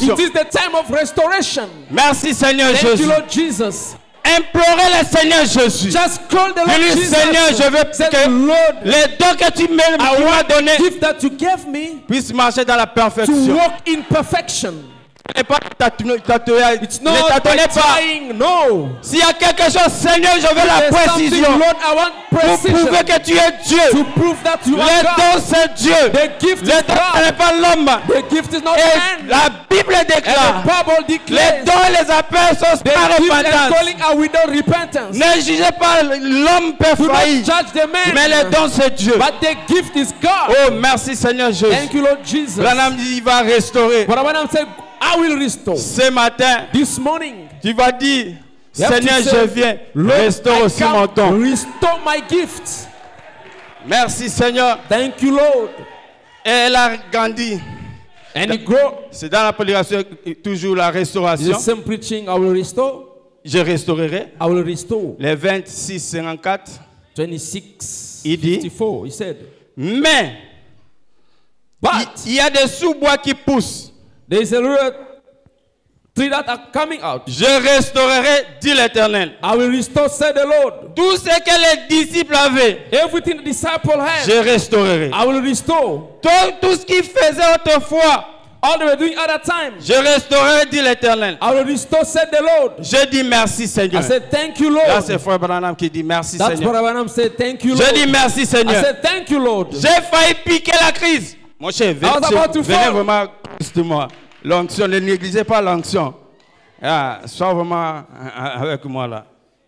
It is the time of restoration. Merci Seigneur Thank Jésus. you, Lord Jesus. Implorez le Seigneur Jésus. Just call the Lord Dis-lui, Jesus. Seigneur, je veux Say, que Lord, les dons que tu m'as donnés gift that you gave me puissent marcher dans la to perfection. walk in perfection. n'est pas tatouage. It's Ne not by tâtonnez pas. trying, no. S'il y a quelque chose, Seigneur, je veux la There's something, précision. Lord, I want Pour precision. prouver que tu es Dieu. To prove that you are Le God. don, c'est Dieu. The gift Le is don, ce n'est God. pas l'homme. The gift is not Et man. la Bible And the déclare, Bible les declares dons et les appels sont the sans gift and repentance. calling are without repentance. Ne jugez pas l'homme peut Do not faillir, judge the man. mais les dons, c'est Dieu. But the gift is God. Oh, merci Seigneur Jésus. Thank you, Lord Jesus. Branham dit, il va restaurer. But when I'm saying, I will restore. Ce matin, This morning, tu vas dire, you have Seigneur, to say, je viens, Lord, restaure I aussi come mon don. restore my gift. Merci Seigneur. Thank you, Lord. Et elle a grandi. And you grow. C'est dans la prédication toujours la The restauration. same preaching, I will restore. Je restaurerai. I will restore. Les 26, 54. 26, Il dit, 54, he said. mais But il y a des sous-bois qui poussent. there is a little tree that are coming out. Je restaurerai, dit l'Éternel. I will restore, said the Lord. Tout ce que les disciples avaient, Everything the disciple had, je restaurerai. I will restore. Tout ce qu'ils faisaient autrefois, All they were doing at that time, je restaurerai, dit l'Éternel. I will restore, said the Lord. Je dis merci I Seigneur. said, thank you, Là Lord. c'est Frère Branham qui dit merci That's Seigneur. what Branham said, thank you, Je Lord. dis merci I Seigneur. said, thank you, Lord. J'ai failli piquer la crise. Mon cher, I was about to venez fall. vraiment moi. L'onction, ne négligez pas l'onction. Ah, sois vraiment avec moi là.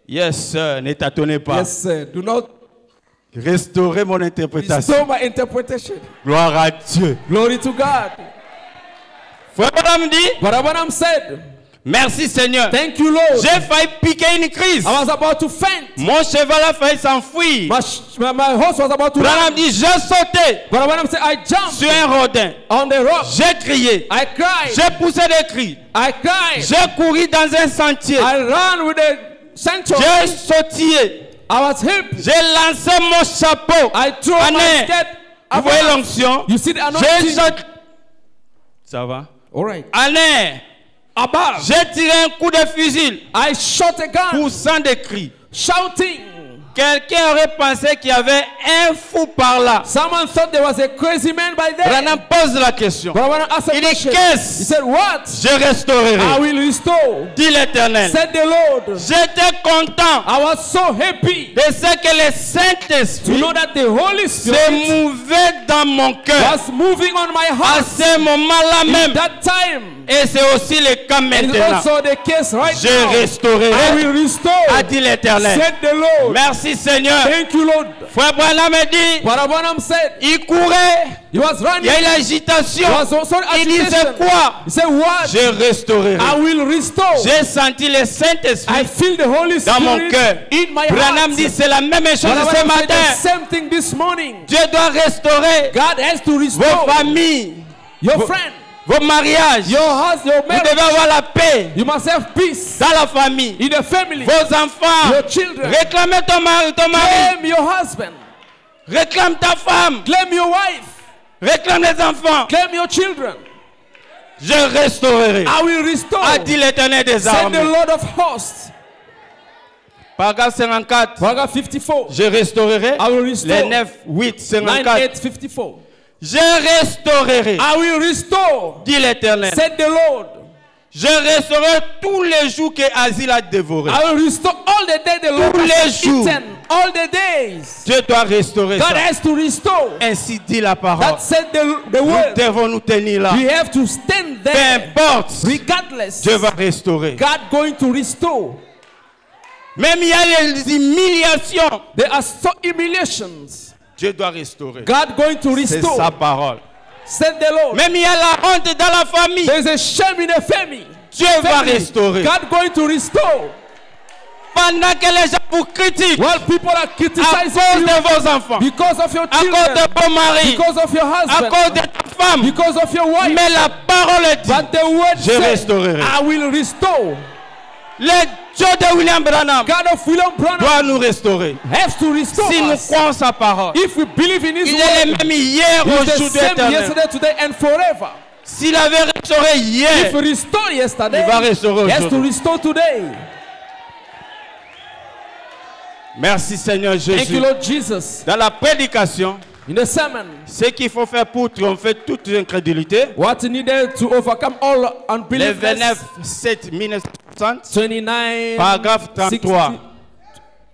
Yes, sir, ne tâtonnez pas. Yes, sir. Do not Restaurez mon interprétation. restore my interpretation. Gloire à Dieu. Glory to God. Frère Branham dit, But Branham said, merci Seigneur. thank you, Lord. J'ai failli piquer une crise. I was about to faint. Mon cheval a failli s'enfuir. My horse was about to Branham run. dit, j'ai sauté But Branham said, I jumped sur un rodin. on the rock. J'ai crié. I cried. J'ai poussé des cris. I cried. J'ai couru dans un sentier. I ran with the center. J'ai sautillé. I was hip. J'ai lancé mon chapeau. I threw en my air. skirt. Vous voyez l'onction? You see the J'ai anointing? sauté. Ça va? All right. En air. Above. J'ai tiré un coup de fusil. I shot a gun, Poussant des cris. shouting. Quelqu'un aurait pensé qu'il y avait un fou par là. Someone thought there was a crazy man by there. Branham pose la question. But Branham asked a Il dit, question. He qu'est-ce? said, what? Je restaurerai. I will restore, Dit l'Éternel. said the Lord. J'étais content I was so happy de ce que le to Saint-Esprit know that the Holy se Spirit mouvait dans mon cœur was moving on my à heart ce moment-là in même. that time. Et c'est aussi le cas And it's maintenant. also the case right Je now. I restaurerai, will restore, a dit l'Éternel. said the Lord. Merci Seigneur. Thank you, Lord. Frère Branham me dit, But Branham said il courait, he was il y running. a eu l'agitation. There was also Il disait agitation. quoi? He said, what? Je restaurerai. I will restore. J'ai senti le I Saint-Esprit feel the Holy dans mon Spirit cœur. in my Branham heart. dit, c'est la même chose Branham ce said matin. the same thing this morning. Dieu doit restaurer God has to restore vos familles, your friend, vos mariages. your husband, your Vous marriage. devez avoir la paix You must have peace dans la famille. in the family. Vos enfants. Your children. Réclamez ton mari. Claim your husband. Réclame ta femme. Claim your wife. Réclame les enfants. Claim your children. Je restaurerai. I will restore, A dit l'Éternel des said the armées. Lord of hosts. Paragraphe 54. Paragraph 54. Je restaurerai. I will restore. Les 9, 8, 54. 9854. Je restaurerai. I will restore, Dit l'Éternel. said the Lord. Je restaurerai tous les jours que Asile a dévoré. I will restore all the days the Lord Tous les has jours. eaten. All the days. Dieu doit restaurer God ça. has to restore. Ainsi dit la parole. That said the Nous word. devons nous tenir là. We have to stand Peu there. importe. Regardless. Dieu va restaurer. God going to restore. Même il y a les humiliations. There are so humiliations. Dieu doit restaurer. God going to C'est restore. sa parole. Said the Lord. Même il y a la honte dans la famille. There is a shame in the family. Dieu va restaurer. God going to restore. Pendant que les gens vous critiquent While people are à criticizing cause you de vos enfants, because of your à cause children, de vos maris, because of your à husband, cause de ta femme, because of your wife, mais la parole dit, but the word je said, restaurerai. I will restore. Le Dieu de William Branham God of William Branham doit nous restaurer. has to restore Si nous us. croyons sa parole, If we believe in His il est le word, même hier, He's the aujourd'hui, same éternel. yesterday, today, and forever. S'il avait restauré If hier, we restore yesterday, il va restaurer He has to aujourd'hui. restore today. Merci Seigneur Thank Jésus. you, Lord Jesus. Dans la prédication, In the sermon, ce qu'il faut faire pour triompher toute incrédulité. what needed to overcome all Le unbelief. 29 7 1960, 29, paragraphe 33. 60,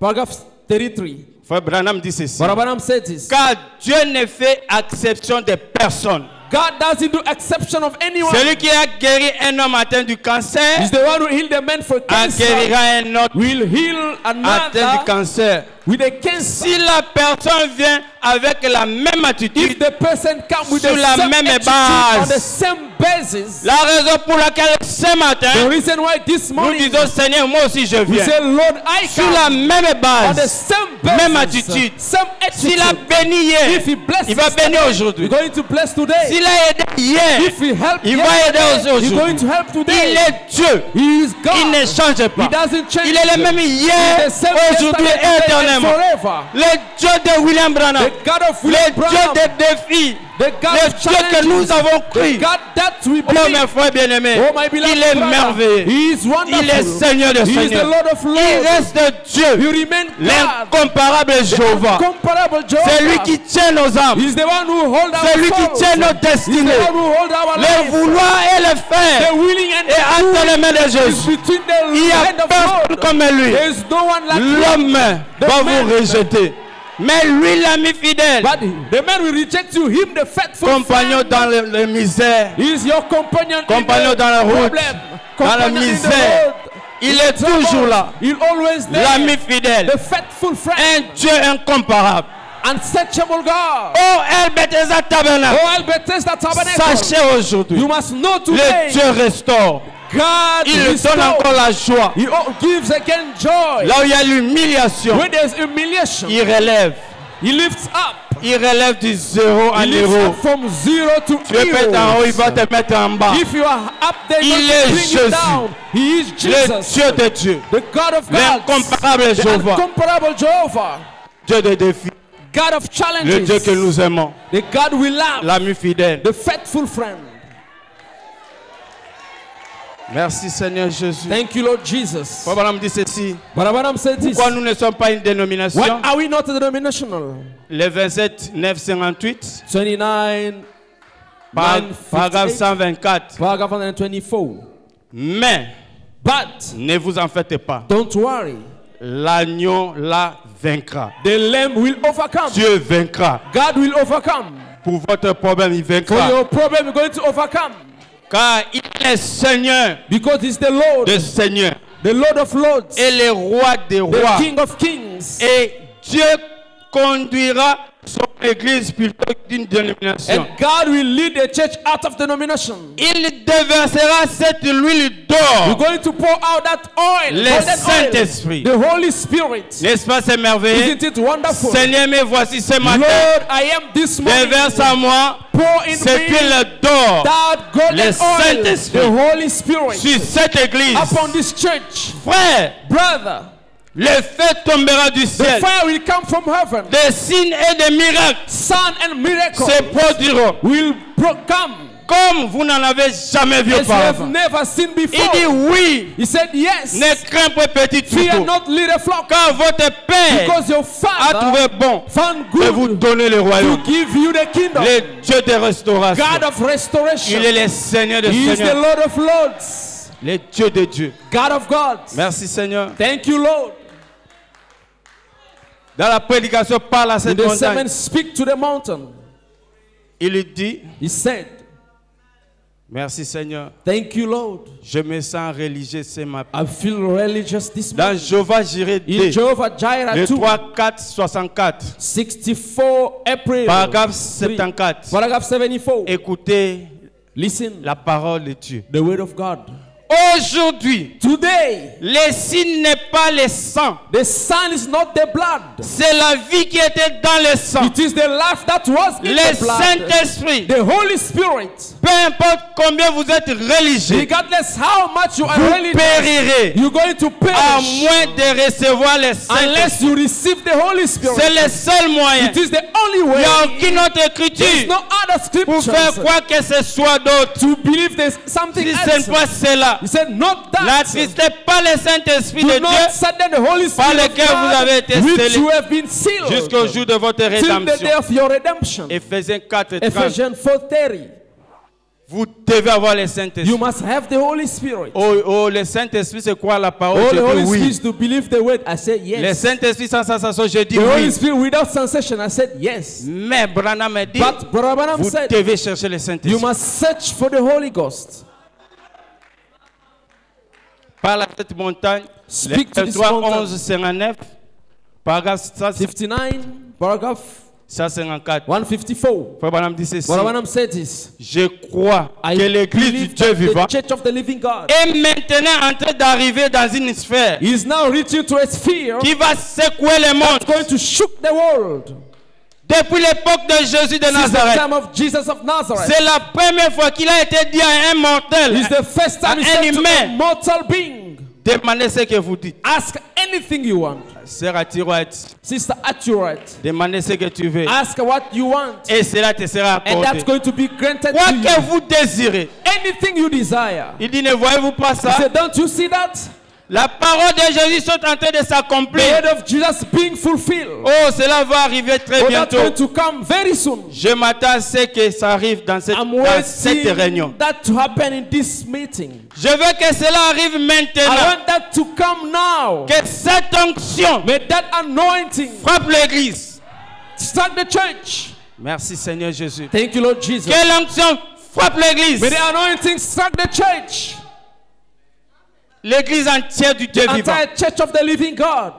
paragraph 33. Frère Branham dit ceci. Barabanam said this. Car Dieu ne fait exception de personne. God doesn't do exception of anyone. Celui qui a guéri un homme atteint du cancer, He's the one who healed the man for cancer. guérira un autre Will heal atteint du another cancer. with a cancer. Si la personne vient avec la même attitude, If the person comes with sur the la same même attitude base. on the same basis, la raison pour laquelle ce matin, the reason why this nous morning disons Seigneur, moi aussi je we viens. say, Lord, I Sur la come même on the base, same basis, même attitude. same S'il a attitude. béni hier, If he blesses il va bénir today, aujourd'hui. we're going to bless today. S'il a aidé hier, If he helped il va aider yesterday, aujourd'hui. he's going to help Il today. est Dieu. He is God. Il ne change He pas. doesn't change. Il est le même He's hier, the same aujourd'hui yesterday, et today, and éternellement. forever. Le Dieu de William Branham, The God of le William Dieu Branham, des défis, the God le of Dieu que challenges, nous avons the cru. God that we Oh believe. mes frères bien-aimés, Oh my beloved il est brother, merveilleux. He is wonderful. Il est Seigneur de He is the Seigneurs. Lord of Il Lords. reste He Dieu, remains God. l'incomparable Jéhovah. Incomparable Jehovah. C'est lui qui tient nos âmes. He is the one who holds our C'est lui qui souls. tient nos He is destinées. the one who holds our Le life. vouloir et le The faire willing and est entre les mains de is Jésus. between the Il n'y a hand of personne God. comme lui. There is no one like him. L'homme va vous rejeter. Mais lui, l'ami fidèle, But the man will reject you. Him, the faithful compagnon friend. dans les misères, He is your companion, compagnon in the dans la route, problem. dans la Companion in the misère. road. Il est toujours là. He'll always there. L'ami fidèle, The faithful friend. un Dieu incomparable. Unsearchable God. Oh, El Bethesda Tabernacle, Oh, El Bethesda Tabernacle. sachez aujourd'hui, You must know le today. Dieu restaure. God Il donne restores. encore la joie. He gives again joy. Là où il y a l'humiliation, When there's humiliation, il relève. He lifts up. Il relève du zéro à He lifts l'héros. up from zero to Tu peux être en haut, il va te mettre en bas. If you are up there, Il he's est going to bring Jésus. you down. He is Le Jesus, Dieu de Dieu, the God of gods, l'incomparable the Jéhovah, incomparable Jehovah, Dieu des défis, God of le challenges, Dieu que nous aimons, the God we love, l'ami fidèle. the faithful friend. Merci Seigneur Jésus. Thank you, Lord Jesus. Frère Branham dit ceci. But Abraham said this. Pourquoi nous ne sommes pas une dénomination? Why are we not denominational? Le 27 958, 29, paragraphe 958, 124. paragraph 124. Mais But ne vous en faites pas. don't worry. L'agneau la vaincra. The lamb will overcome. Dieu vaincra. God will overcome. Pour votre problème, il For vaincra. your problem, you're going to overcome. Car il est Seigneur Because he's the Lord, de Seigneurs the Lord of lords, et le roi des the rois. King of kings. Et Dieu conduira son église plutôt d'une dénomination. And God will lead the church out of denomination. Il déversera cette huile You're d'or, going to pour out that oil, le golden oil, Saint-Esprit. the Holy Spirit. N'est-ce pas, c'est merveilleux? Isn't it wonderful? Seigneur, me voici ce matin. Lord, I am this morning. Déverse à moi Pour in cette me huile d'or that golden le oil, Saint-Esprit. the Holy Spirit, sur cette église. upon this church. Frère, Brother, le feu tombera du the ciel. fire will come from heaven. Des signes et des miracles Sign and miracle se produiront will come comme vous n'en avez jamais vu as you have auparavant. never seen Il before. dit oui, He said yes. ne crains pas petit Fear troupeau, not, little flock, car votre Père because your a Father trouvé bon found de vous good donner le to royaume. give you the kingdom. Le Dieu de restauration. God of restoration. Il est le Seigneur de He is the Seigneurs. Lord of lords. Le Dieu de Dieu. God of gods. Merci Seigneur. Thank you, Lord. Dans la prédication, parle à In cette the montagne. sermon, speak to the mountain. Il lui dit, He said, merci Seigneur. thank you, Lord. Je me sens religieux ce matin. I feel religious this Dans morning. Jéhovah Jireh In 2, Jehovah Jireh le 2, 3, 4, 64, 64 April, paragraphe 74. paragraph 74. Écoutez Listen, la parole de Dieu. the word of God. Aujourd'hui, Today, le signe n'est pas le sang. the sun is not the blood. C'est la vie qui était dans le sang. It is the life that was in Le the blood. Saint-Esprit The Holy Spirit peu importe combien vous êtes religieux, regardless how much you are vous religious, périrez you're going to à perish moins de recevoir les saints. unless you receive the Holy Spirit. C'est le seul moyen. It is the only Il way. n'y a aucune autre There's écriture no other pour faire scriptures croire que ce soit d'autre. to believe there's something Si ce else. n'est pas cela, He said, not that. n'attristez pas le Saint-Esprit de Do Dieu not sadden the Holy par Spirit of lequel vous avez été God, which scellés you have been sealed jusqu'au jour de votre till the day rédemption. of your redemption. Éphésiens 4:30. Ephesians 4:30. Vous devez avoir le You Saint-Esprit. must have the Holy Spirit. Oh, le Saint-Esprit, c'est quoi la parole? Oh, Je the dis Holy Spirit oui. is to believe the word. I said Le yes. Saint-Esprit sans sensation, je dis The Holy oui. Spirit without sensation. I said yes. Mais Branham me dit, But Brother Branham vous said, devez chercher le you Saint-Esprit. must search for the Holy Ghost. Par la cette montagne, Speak to le this 3, mountain. 11, 59, paragraphe 59, paragraph 154. 154. Frère Branham dit ceci. Brother Branham said this. Je crois I que l'église du believe Dieu that vivant the Church of the Living God est maintenant en train d'arriver dans une sphère is now reaching to a sphere qui va secouer le monde. going to shook the world. Depuis l'époque de Jésus de Since the Nazareth, time of Jesus of Nazareth. c'est la première fois qu'il a été dit à un mortel, It's the first time he un said to a humain, mortal being, demandez ce que vous dites. ask anything you want. Sœur Attirouette, Sister Accurate, demandez ce que tu veux. ask what you want. Et cela te sera And that's accordé. going to be granted Quoi to que you. vous désirez. Anything you desire. Il dit, ne voyez-vous pas He ça? said, don't you see that? La parole de Jésus sont en train de The s'accomplir. word of Jesus being fulfilled. Oh, cela va arriver très Oh, that's bientôt. going to come very soon. Je m'attends à ce que ça arrive dans cette I'm réunion. waiting that to happen in this meeting. Je veux que cela arrive I maintenant. want that to come now. Que cette onction May that anointing frappe l'église. start the church. Merci Seigneur Jésus. Thank you, Lord Jesus. Que l'onction frappe l'église. May the anointing start the church. L'église entière du Dieu vivant. Entire church of the living God.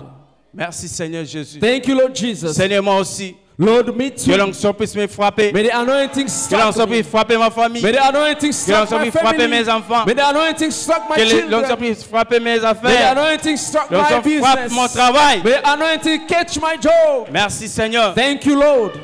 Merci Seigneur Jésus. Thank you, Lord Jesus. Seigneur, moi aussi. Lord, me Que too. l'onction puisse me frapper. May the anointing Que strike l'onction me. puisse frapper ma famille. May the anointing Que strike l'onction my puisse frapper family. mes enfants. May the anointing strike my Que l'onction children. puisse frapper mes May the affaires. anointing strike my L'onction frappe mon business. travail. May the anointing catch my job. Merci Seigneur. Thank you, Lord.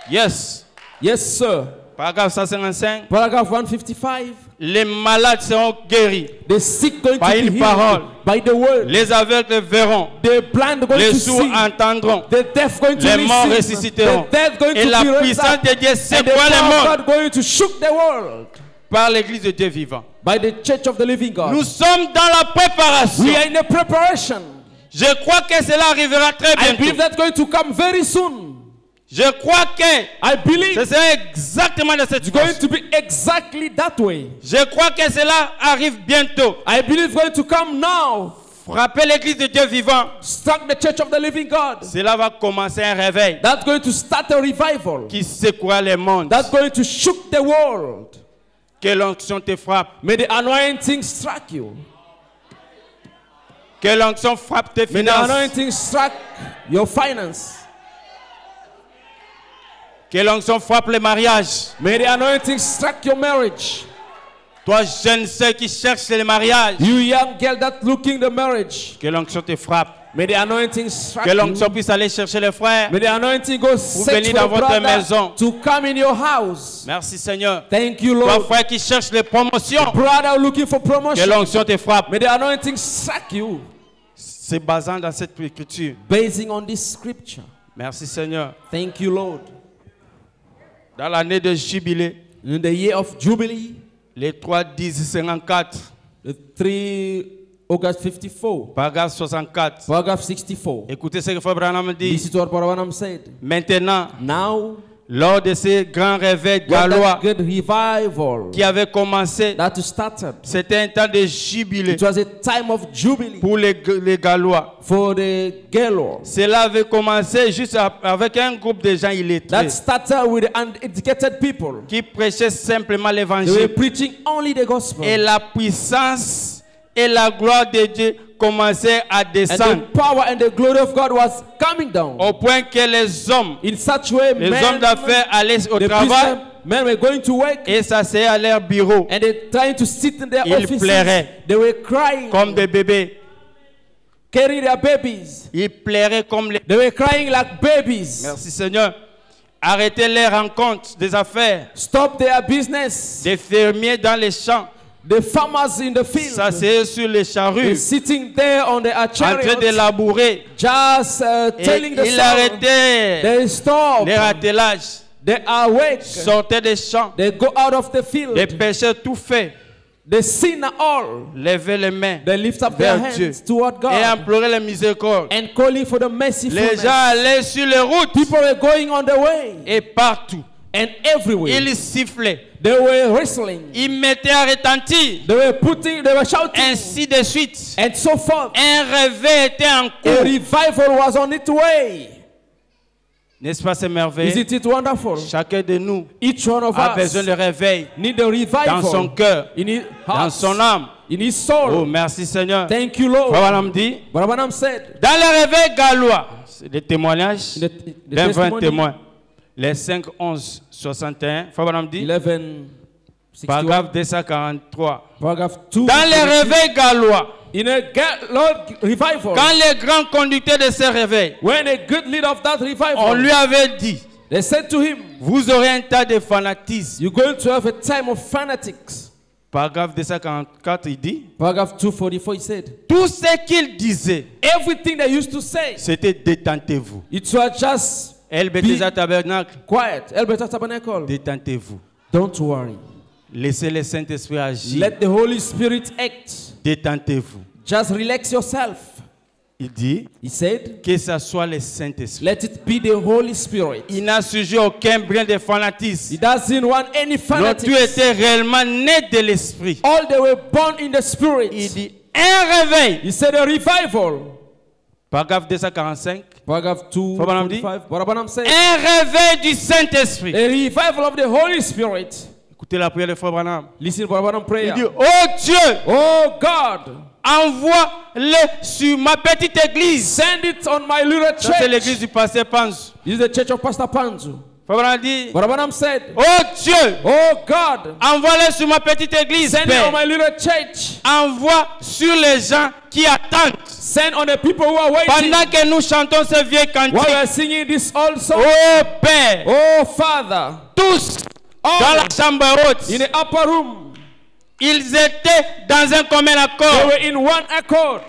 Yes. Yes, sir. Paragraphe 155. Paragraph 155. Les malades seront guéris. The sick going Par to une be parole. healed by the word. Les aveugles verront. The blind going Les to sourds see. entendront. The deaf going to Les morts listen. ressusciteront. The deaf going Et to la be raised puissance up. de Dieu And the secouera le power of monde God going to shook the world par l'église de Dieu vivant. by the church of the living God. Nous sommes dans la préparation. We are in a preparation. Je crois que cela arrivera très I believe bientôt. that's going to come very soon. Je crois que I believe ce sera exactement de cette it's going façon. to be exactly that way. Je crois que cela arrive bientôt. I believe it's going to come now. Frapper l'église de Dieu vivant. Struck the church of the living God. Cela va commencer un réveil That's going to start a revival. qui secouera le monde. That's going to shook the world. Que l'onction te frappe. May the anointing strike you. Que l'onction frappe tes May the finances. anointing strike your finance. Que l'onction frappe les mariages. May the anointing strike your marriage. Toi, jeune sœur qui cherche le mariage. You young girl that looking the marriage. Que l'onction te frappe. May the anointing strike Que l'onction you. puisse aller chercher les frères. May the anointing go search venir for dans a votre brother maison. to come in your house. Merci Seigneur. Thank you, Toi, Lord. frère qui cherche les promotions. Brother looking for Que promotion. l'onction te frappe. May the anointing strike you. C'est basant dans cette écriture. Basing on this scripture. Merci Seigneur. Thank you, Lord. Dans l'année de jubilé, In the year of Jubilee, les 3-10-54, the 3 August 54, paragraphe 64. paragraph 64. Écoutez ce que Frère Branham dit. This is what Brother Branham said. Maintenant, Now, lors de ces grands réveils when gallois that good revival qui avaient commencé, that started, c'était un temps de jubilé it was a time of jubilee pour les Gallois. for the Gallows. Cela avait commencé juste avec un groupe de gens illettrés That started with uneducated people. qui prêchaient simplement They were l'évangile. preaching only the gospel. Et la puissance et la gloire de Dieu commençaient à And descendre the power and the glory of God was coming down. au point que les hommes, In such way, les hommes d'affaires allaient au the travail businessmen were going to work et s'asseyaient à leur bureau and they trying to sit in their Ils offices. pleuraient. They were crying, comme des bébés. carrying their babies. Ils pleuraient comme les... They were crying like babies. Merci Seigneur. Arrêtez les rencontres des affaires. Stop their business. Des fermiers dans les champs. The farmers in the field. S'asseoir sur les They're charrues. sitting there on their En train de chariots. labourer. Just Et telling the il soil. arrêtait They stop. les attelages. They are awake. Sortaient des champs. They go out of the field. Les pêcheurs tout fait. They sin all. Lever les mains They lift up their vers Dieu. hands toward Et God implorer la miséricorde. and calling for the Les mercifulness. gens allaient sur les routes People were going on the way et partout. and everywhere. Ils sifflaient. They were wrestling. Ils mettaient à retentir. They were shouting. Ainsi de suite. And so forth. Un réveil était en A cours. revival was on its way. N'est-ce pas, c'est merveilleux? Isn't it wonderful? Chacun de nous Each one of a us besoin de réveil need a revival dans son cœur, in his dans heart, son âme. in his soul. Oh, merci Seigneur. Thank you, Lord. Frère Branham dit, Brother Branham said, dans le réveil gallois, c'est des témoignages the d'un vrai testimony, témoin. Les 5, 11, 61. Frère Branham dit, 11, 61, paragraphe 243. paragraph 2. Dans le réveil gallois, In a Lord revival, quand les grands conducteurs de ce réveil, when a good leader of that on revival, lui avait dit, they said to him, vous aurez un tas de fanatisme. you're going to have a time of fanatics. Paragraphe 244, il dit, Paragraph 244, he said, tout ce qu'il disait, everything they used to say, c'était détentez-vous. it was just LBTZ Tabernacle, quiet. Elbeta Tabernacle, détentez-vous. don't worry. Laissez le Saint-Esprit agir. Let the Holy Spirit act. Détentez-vous. Just relax yourself. Il dit He said, que ce soit le Saint-Esprit. let it be the Holy Spirit. Il n'a sujet aucun brin de fanatisme. He doesn't want any Nous fanatics. tous étaient réellement nés de l'Esprit. All they were born in the Il Spirit. dit un réveil. He said a revival. Paragraphe 245. Paragraph 2, Brother Branham dit, 45. Brother Branham said, un réveil du Saint-Esprit. a revival of the Holy Spirit. Écoutez la prière de Frère Branham. Listen, Brother Branham Il prayer. dit, oh Dieu, Oh God, envoie-le sur ma petite église. send it on my little Ça, c'est l'église church. du pasteur Panzu. This is the church of Pastor Panzu. Frère Branham dit, Brother Branham said, oh Dieu, oh God, envoie-le sur ma petite église. send it Père. on my little church. Envoie sur les gens qui attendent. Send on the people who are waiting. Pendant que nous chantons ce vieux While we cantique. are singing this also. Oh Père, Oh Father, tous dans la chambre haute, in the upper room, ils étaient dans un commun they accord. were in one accord.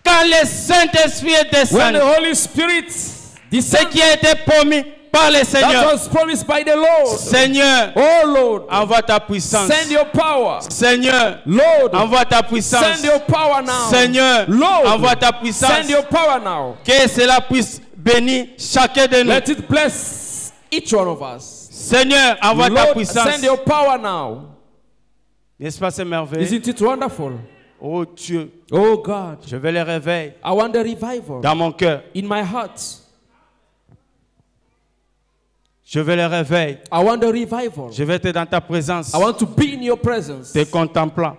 Quand le Saint-Esprit est When descendu, the Holy Spirit ce descended, qui a été promis par le that Seigneur. was promised by the Lord. Seigneur, Oh Lord, envoie ta puissance. send your power. Seigneur, Lord, envoie ta puissance. send your power now. Seigneur, Lord, envoie ta puissance. send your power now. Que cela puisse bénir chacun de nous. Let it bless each one of us. Seigneur, envoie ta Lord, puissance. send your power now. N'est-ce pas, c'est merveilleux? Isn't it wonderful? Oh Dieu, Oh God, je veux le réveil I want the revival dans mon cœur. in my heart. Je veux le réveil. I want the revival. Je veux être dans ta présence, I want to be in your presence, te contemplant.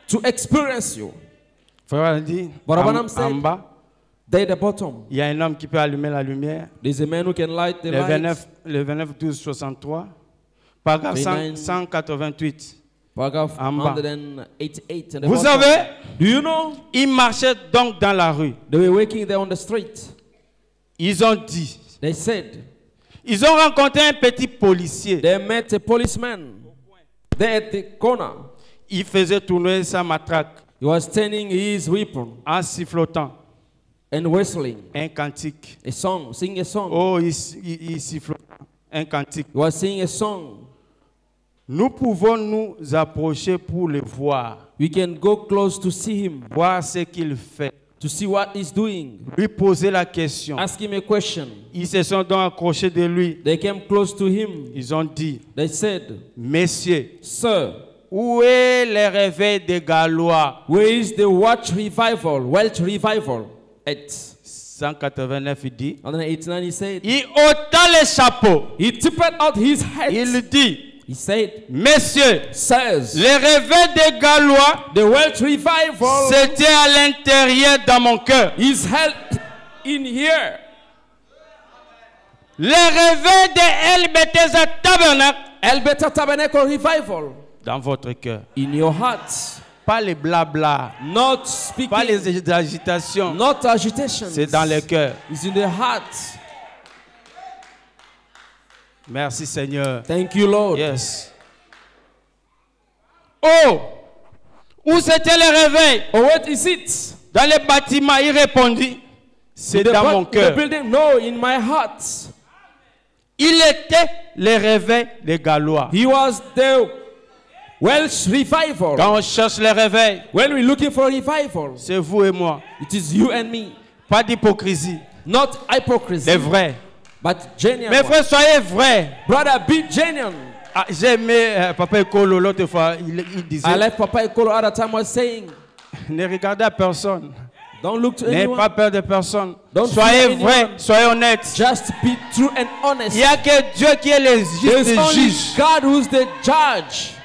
to experience you. Frère a dit, Brother en, Branham said, en bas, There at the bottom, il y a un homme qui peut allumer la lumière. there's a man who can light the Le light. 29 12 63. Paragraphe 29. 188. Paragraph En bas. 188. at the Vous bottom. savez, Do you know? ils marchaient donc dans la rue. They were working there on the street. Ils ont dit, They said ils ont rencontré un petit policier. they met a policeman there at the corner. Il faisait tourner sa matraque He was turning his weapon en sifflotant and whistling un cantique. a song, singing a song. Oh, il sifflotait un cantique. He was singing a song. Nous pouvons nous approcher pour le voir, We can go close to see him, voir ce qu'il fait, to see what he's doing. lui poser la question. Ask him a question. Ils se sont donc approchés de lui. They came close to him. Ils ont dit, They said, Messieurs, Sir, où est le réveil des Gallois? where is the watch revival, Welsh revival? At 189, il dit, 189, he said, il ôta les chapeaux. he tipped out his head. Il dit, He said, Messieurs, says, le réveil des Gallois, the Welsh revival c'était à l'intérieur dans mon cœur. is held in here. Le réveil de LBTZ Tabernacle, Elbeta Tabernacle revival dans votre cœur. in your heart. Pas les blabla, Not pas speaking, les agitations. not agitation. C'est dans le cœur. It's in the heart. Merci Seigneur. Thank you, Lord. Yes. Oh, où c'était le réveil? Oh, what is it? Dans les bâtiments, il répondit, c'est dans mon The cœur. building? No, in my heart. Il était le réveil des Gallois. He was the Welsh revival. Quand on cherche le réveil, When we're looking for revival, c'est vous et moi. it is you and me. Pas d'hypocrisie. Not hypocrisy, Les vrais. but genuine. Mes frères, soyez vrais. Brother, be genuine. Ah, j'ai aimé Papa Ekolo l'autre fois. Il disait, I like Papa Ekolo at the time was saying, ne regardez à personne. don't look to N'ayez anyone. pas peur de personne. Don't Soyez fear vrais, anyone. soyez honnêtes. Just be true and honest. Il n'y a que Dieu qui est le There's juste only juge. God who's the judge.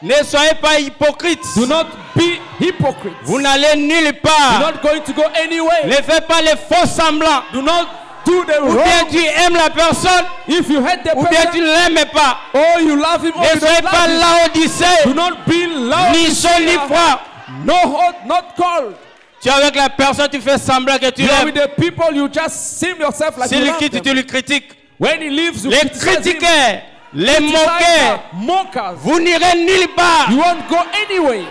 Ne soyez pas hypocrites. Do not be hypocrites. Vous n'allez nulle You're part. not going to go anywhere. Ne faites pas les faux semblants. Do not do the Ou bien wrong. tu aimes la personne, If you hate the ou bien tu person, ne l'aimes pas. or you love him, or Ne you soyez don't pas love him, Laodicée, do not be loud. ni chaud ni froid. No hot, not cold. Tu es avec la personne, tu fais semblant que tu You are with l'aimes. the people, you just seem yourself like you S'il love quitte, them. tu le critiques. When he leaves, you Les criticize him. critiqueurs, les Criticize moqueurs, the mockers. vous n'irez nulle part. You won't go anywhere.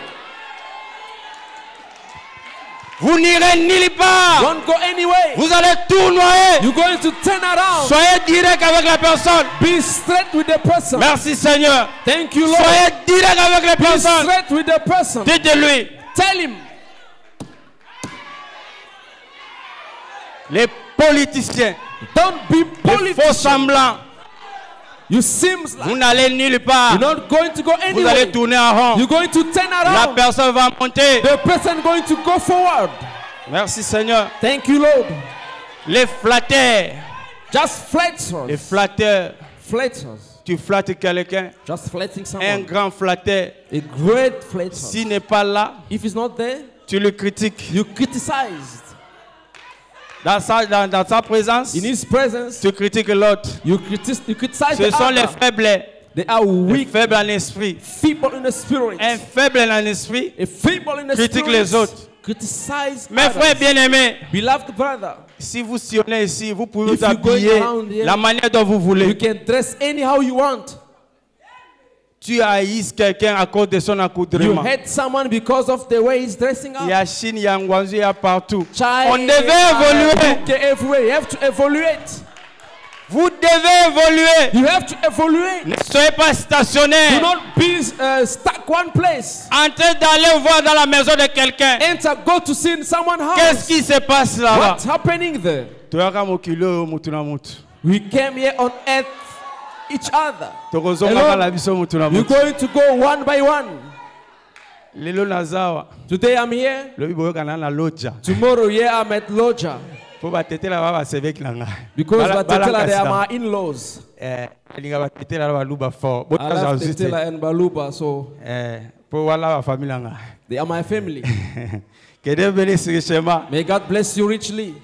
Vous n'irez nulle You part. won't go anywhere. Vous allez tout noyer. You're going to turn around. Soyez direct avec la personne. Be straight with the person. Merci Seigneur. Thank you, Lord. Soyez direct avec la Be personne. straight with the person. Dites-lui. Tell him. Les politiciens, Don't be les faux politician. semblants, You seems vous like n'allez nulle part. you're not going to go Vous allez anywhere. tourner en rond. You're going to turn La around. personne va monter. The person going to go forward. Merci Seigneur. Thank you, Lord. Les flatteurs, Just les flatters. flatteurs. Flatters. Tu flattes quelqu'un, Just flatting un someone. grand flatteur. A great flatter. S'il n'est pas là, If he's not there, tu le critiques. you criticize. Dans sa présence, In his presence, tu critiques l'autre. you criticize Ce the sont les other. faibles. They are Les weak, faibles en esprit. feeble in the spirit. Un faible en esprit A feeble in the critique spirit. les autres. Criticize Mes frères others. bien-aimés, Beloved brother, si vous sillonnez ici, vous pouvez If vous you're going habiller around here, la manière dont vous you voulez. can dress anyhow you want. Tu haïs quelqu'un à cause de son You accoutrement. hate someone because of the way he's dressing Il y up. a Chine, il y a Ngwanzu, il y a partout. China, On devait évoluer. UK, everywhere. You have to evaluate. Vous devez évoluer. You have to evaluate. Ne soyez pas Do stationnaire. not be stuck one place. Entrez d'aller voir dans la maison de quelqu'un. Enter, go to see in someone's Qu'est-ce house. qui se passe là-bas? What's happening there? We came here on earth, each other. You're going to go one by one. Lelo nazawa. Today I'm here. Lobi boyokana na loja. Tomorrow here I'm at Loja. Po batetela ba basevek nanga. Because Batetela, they are my in-laws. Alinga batetela ba luba fort. I love Tetela and Baluba, so Po wala ba famille nanga. they are my family. Que Dieu bénisse richement. May God bless you richly.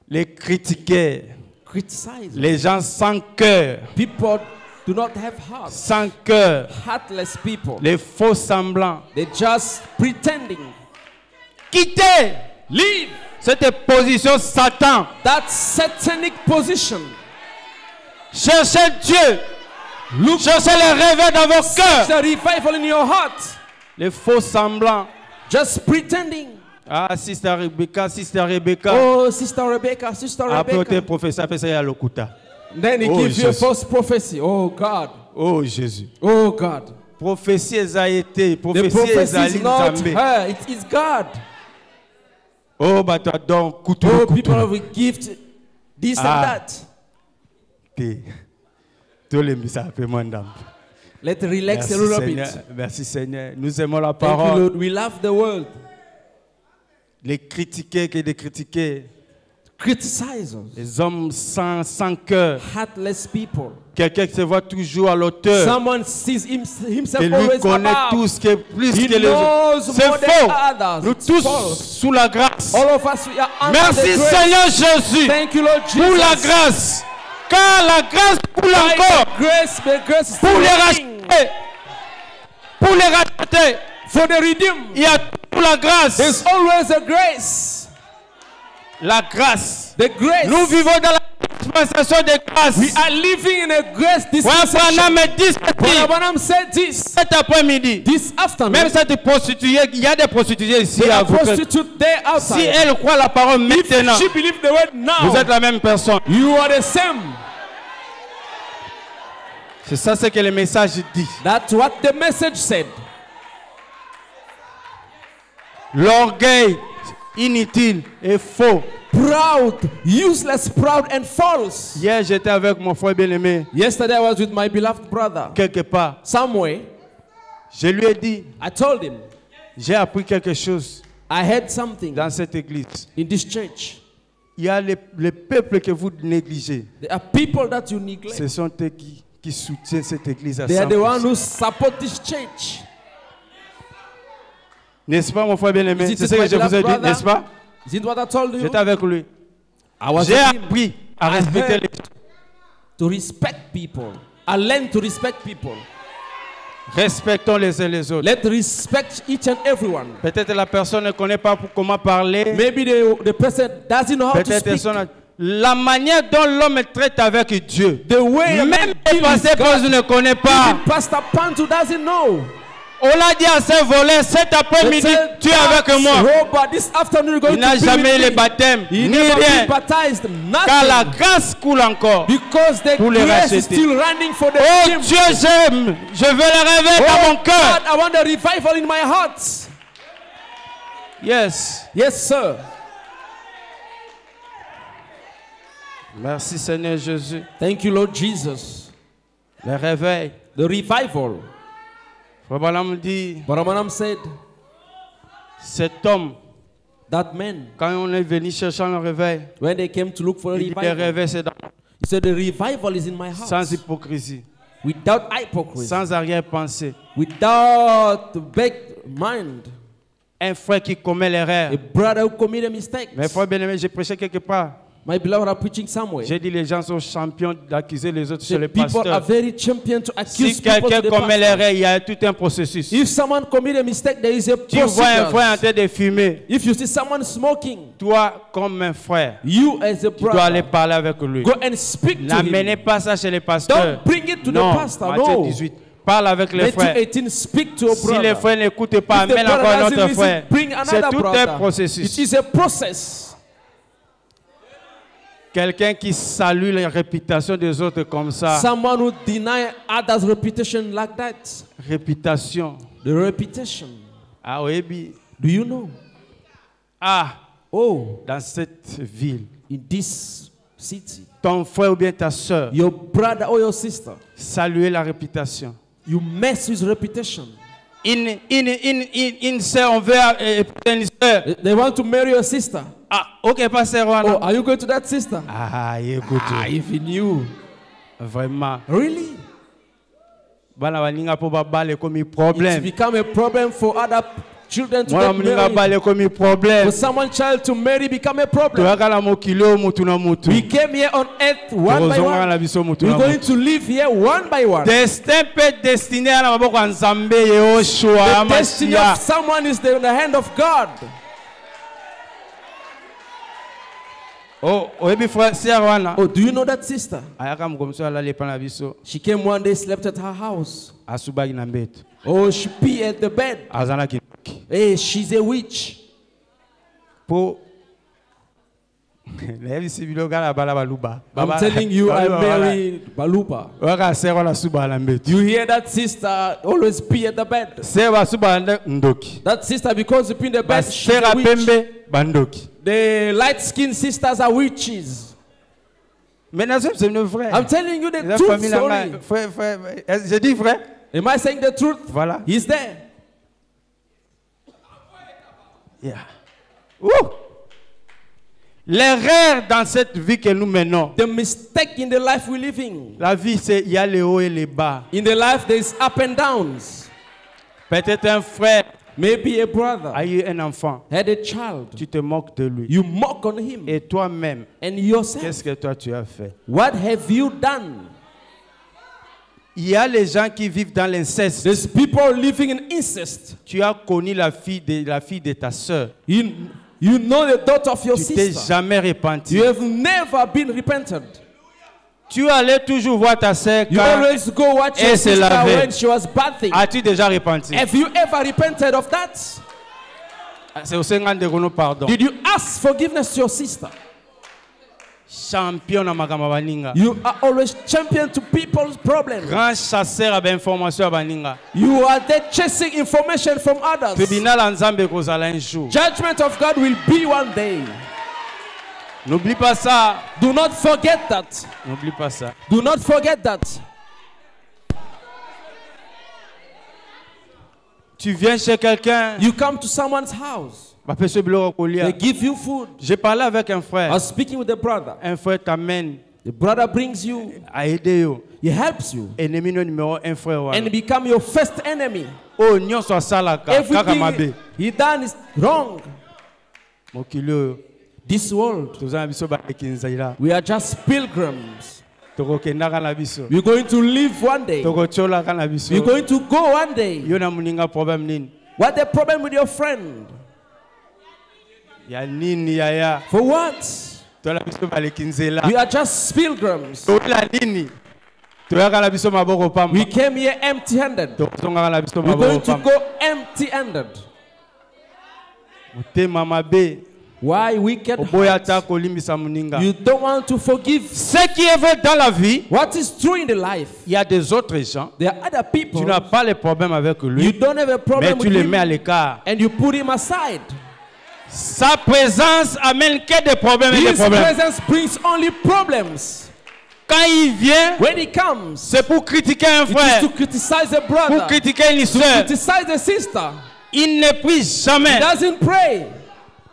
Les critiquer, Criticize. les gens sans cœur, People do not have hearts. sans cœur, Heartless people. les faux semblants. They're just pretending. Quittez Leave cette position Satan. that satanic position. Cherchez Dieu. Look Cherchez le réveil dans vos for cœurs. the revival in your heart. Les faux semblants. Just pretending. Ah, Sister Rebecca, Sister Rebecca. Oh, Sister Rebecca, Sister Après, Rebecca. professeur, fait ça, il y a l'okuta. Then he Oh, gives you a Jesus. false prophecy. Oh God. Oh, Jésus. Oh God. Prophétie a été, The prophétie prophecy a is not été. her, it is God. Oh, bah, toi, donc, couteau, Oh, couteau. people will gift this and Ah. that. Tous les messages, appelle-moi dame. Let's relax Merci a little Seigneur. bit. Merci Seigneur. Nous aimons la Thank you, parole. Lord. We love the world. Les critiquer que de critiquer. Criticize us. Les hommes sans cœur. Heartless people. Quelqu'un qui se voit toujours à l'auteur. Someone sees himself Et lui always connaît above. tout ce qui est plus He que les autres. knows C'est more than faux. others. Nous It's tous false. sous la grâce. All of us, we are under Merci the grace. Seigneur Jésus Thank you, Lord Jesus. pour la grâce. Car la grâce pour By encore. the grace is Pour les working. racheter. Pour les racheter. For the redeemed. Il y a toute la grâce. There's always a grace. La grâce. The grace. Nous vivons dans la dispensation de grâce. We are living in a grace Frère dispensation. Branham me dit Brother ceci. Branham said this. Cet après-midi, This afternoon, même cette prostituée, il y a des prostituées ici there à are vous. prostitutes there Si outside. elle croit la parole maintenant, She believed the word now. vous êtes la même personne. You are the same. C'est ça ce que le message dit. That's what the message said. L'orgueil inutile et faux. Proud, useless, proud and false. Hier, j'étais avec mon frère bien-aimé, Yesterday I was with my beloved brother. quelque part. Somewhere, Je lui ai dit, I told him, j'ai appris quelque chose I heard something dans cette église. in this church. Il y a les peuples que vous négligez. There are people that you neglect. Ce sont eux qui soutiennent cette église à They are the ones 100%. who support this church. N'est-ce pas, mon frère bien-aimé? Is it C'est ce que my je vous ai beloved dit, brother? n'est-ce pas? Is it what I told you? J'étais avec lui. I was J'ai with him. appris à I respecter heard les to respect people. I learned to respect people. Respectons les uns les autres. Let's respect each and everyone. Peut-être la personne ne connaît pas comment parler. Maybe the person doesn't know how to Peut-être speak. la manière dont l'homme traite avec Dieu. The way a man Même le deals passé with God. ne connaît pas. Even Pastor Pantu doesn't know. On l'a dit à ce volet, cet après-midi, They said, tu es avec moi. Robert, this afternoon you're going Il n'a to be jamais eu with le me. baptême, He ni never rien. been baptized, Car la nothing. grâce coule encore. Because the Pour les grace is racheter. still running for the Oh redeemed. Dieu, j'aime. Je veux le réveiller dans mon God, cœur. I want a revival in my heart. Yes. Yes, sir. Merci Seigneur Jésus. Thank you, Lord Jesus. Le réveil. The revival. Frère Branham dit, Brahmanam said, cet homme, that man, quand on est venu chercher le réveil, when they came to look for a il dit, le revival, réveil c'est dans- he said, the revival is in my heart. sans hypocrisie, Without hypocrisy. sans arrière-pensée. Without big mind. Un frère qui commet l'erreur. A brother who committed a mistake. Mais frère bien-aimé, j'ai prêché quelque part. My beloved are preaching somewhere. J'ai dit les gens sont champions d'accuser les autres sur The les people are pasteurs. very champion to accuse Si people to quelqu'un the commet pastor. l'erreur, il y a tout un processus. If someone commit a mistake, there is a Tu vois un frère en procedure. train de fumer, If you see someone smoking, toi, comme un frère, you as a tu dois aller brother, parler avec lui. go and speak to N'amenez him. pas ça chez les pasteurs. Don't bring it to Non, the pastor. Matthieu No. 18. Parle avec les Matthew frères. 18, speak to a Si les brother. frères n'écoutent pas, If the amène brother encore un doesn't autre listen, frère. bring C'est another tout brother. un processus. It is a process. Quelqu'un qui salue la réputation des autres comme ça. Someone who deny others' reputation like that. Réputation. The reputation. Ah oui, Do you know? ah, Oh, dans cette ville, in this city, ton frère ou bien ta soeur, your brother or your sister, saluer la réputation. you mess with reputation. Une sœur, on veut une sœur. They want to marry your sister. Ah, ok, pasteur. Oh, are you going to that sister? Ah, écoute, If you knew. vraiment. Really? Bana baninga po babale komi It's problème. become a problem for other children to Mwana get mninga married. bale komi problème. For someone child to marry become a problem. Toyakala mokilo mutu na mutu. We came here on earth one by Tozongana na one. biso mutu We're na going mutu. to live here one by one. Destin peut destiné à la maboko ya Nzambe Yehoshua The destiny of Amashia. someone is in the hand of God. Oh, oyebi frère sœur wana. Oh, do you know that sister? Ayaka mukomiso ala lepa na biso. She came one day, slept at her house. Asubaki na mbeto. Oh, she pee at the bed. Azana ki. Hey, she's a witch. Po. Levi sibilo gala bala baluba. I'm telling you, I married Baluba. Waka sœur wana suba na mbeto. You hear that sister always pee at the bed. Sœur wa suba na ndoki. That sister, because she pee in the Ba bed, she's sœur a witch. apembe bandoki. The light-skinned sisters are witches. Maintenant c'est une vraie. I'm telling you the La truth, famille là, sorry. frère, j'ai dit vrai. Am I saying the truth? Voilà. He's there. Yeah. Ouh. L'erreur dans cette vie que nous menons. The mistake in the life we're living. La vie, c'est il y a les hauts et les bas. In the life, there's up and downs. Peut-être un frère Maybe a brother a eu un enfant. had a child. Tu te moques de lui. You mock on him. Et toi-même, And yourself, qu'est-ce que toi tu as fait? what have you done? Il y a les gens qui vivent dans l'inceste. There's people living in incest. Tu as connu la fille de ta sœur. You know the daughter of your Tu t'es sister. jamais repenti. You have never been repentant. Tu allais toujours voir ta sœur You quand always go watch your elle se sister lavait. when she was bathing. As-tu déjà repenti? Have you ever repented of that? C'est au Seigneur de nous pardon. Did you ask forgiveness to your sister? Champion na makambo baninga. You are always champion to people's problems. Grand chasseur à information à baninga. You are there chasing information from others. Tribunal en Nzambe kozala un jour. Judgment of God will be one day. N'oublie pas ça. Do not forget that. N'oublie pas ça. Do not forget that. Tu viens chez quelqu'un. You come to someone's house. They give you food. J'ai parlé avec un I frère. was speaking with a brother. Un frère t'amène The brother brings you. à aider yo. He helps you. Ennemi no numéro 1 frère And wana. become your first enemy. Oh nyonso asalaka kaka mabe. Everything he done is wrong. Mokili oyo This world, toza na biso baleki nzela. we are just pilgrims. Tokokendaka na biso. We're going to live one day. Tokotiolaka na biso. We're going to go one day. Yo na muninga problem nini? What the problem with your friend? Ya nini yaya? For what? Tola biso baleki nzela. We are just pilgrims. Tola nini? Toyaka na biso maboko pamba. We came here empty-handed. Tokongaka na biso We're going maboko to pamba. go empty-handed. Motema mabe. Why wicked Oboya hearts? ta kolimbisa muninga. You don't want to forgive. Ce qui est vrai dans la vie, What is true in the life? il y a des autres gens. There are other people. Tu n'as pas les problèmes avec You lui, don't have a mais problem tu with les mets à him, l'écart. and you put him aside. Sa présence amène que des problèmes et des His problèmes. presence brings only problems. Quand il vient, When he comes, c'est pour critiquer un it is frère, to criticize a pour brother, critiquer une to soeur. criticize a sister. Il ne prie He jamais. doesn't pray.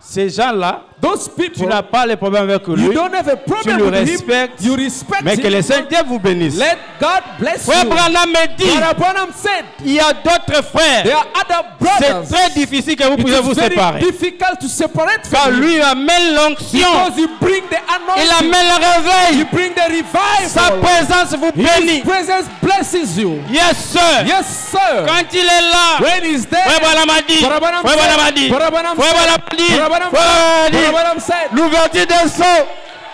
Ces gens-là, Those tu people, n'as pas les problèmes avec you lui, don't have a tu problem le with him. respectes, You respect mais que le him. Saint-Dieu vous bénisse. Let God bless Frère you. Branham me dit, Brother Branham said, il y a d'autres frères. there are other C'est brothers. très difficile que vous It puissiez vous is very séparer. difficult to separate Car from him. lui amène l'onction, Because he bring the il anointing. amène le He réveil. bring the Sa revival. présence vous His bénit. presence blesses you. Yes, sir. Yes, sir. Quand il est là, When he's there, Frère Branham a dit, Brother Branham Frère Branham a said, dit, Brother Branham Frère said, Branham a dit, Brother Branham Frère Branham a Brother dit, Branham said, l'ouverture des seaux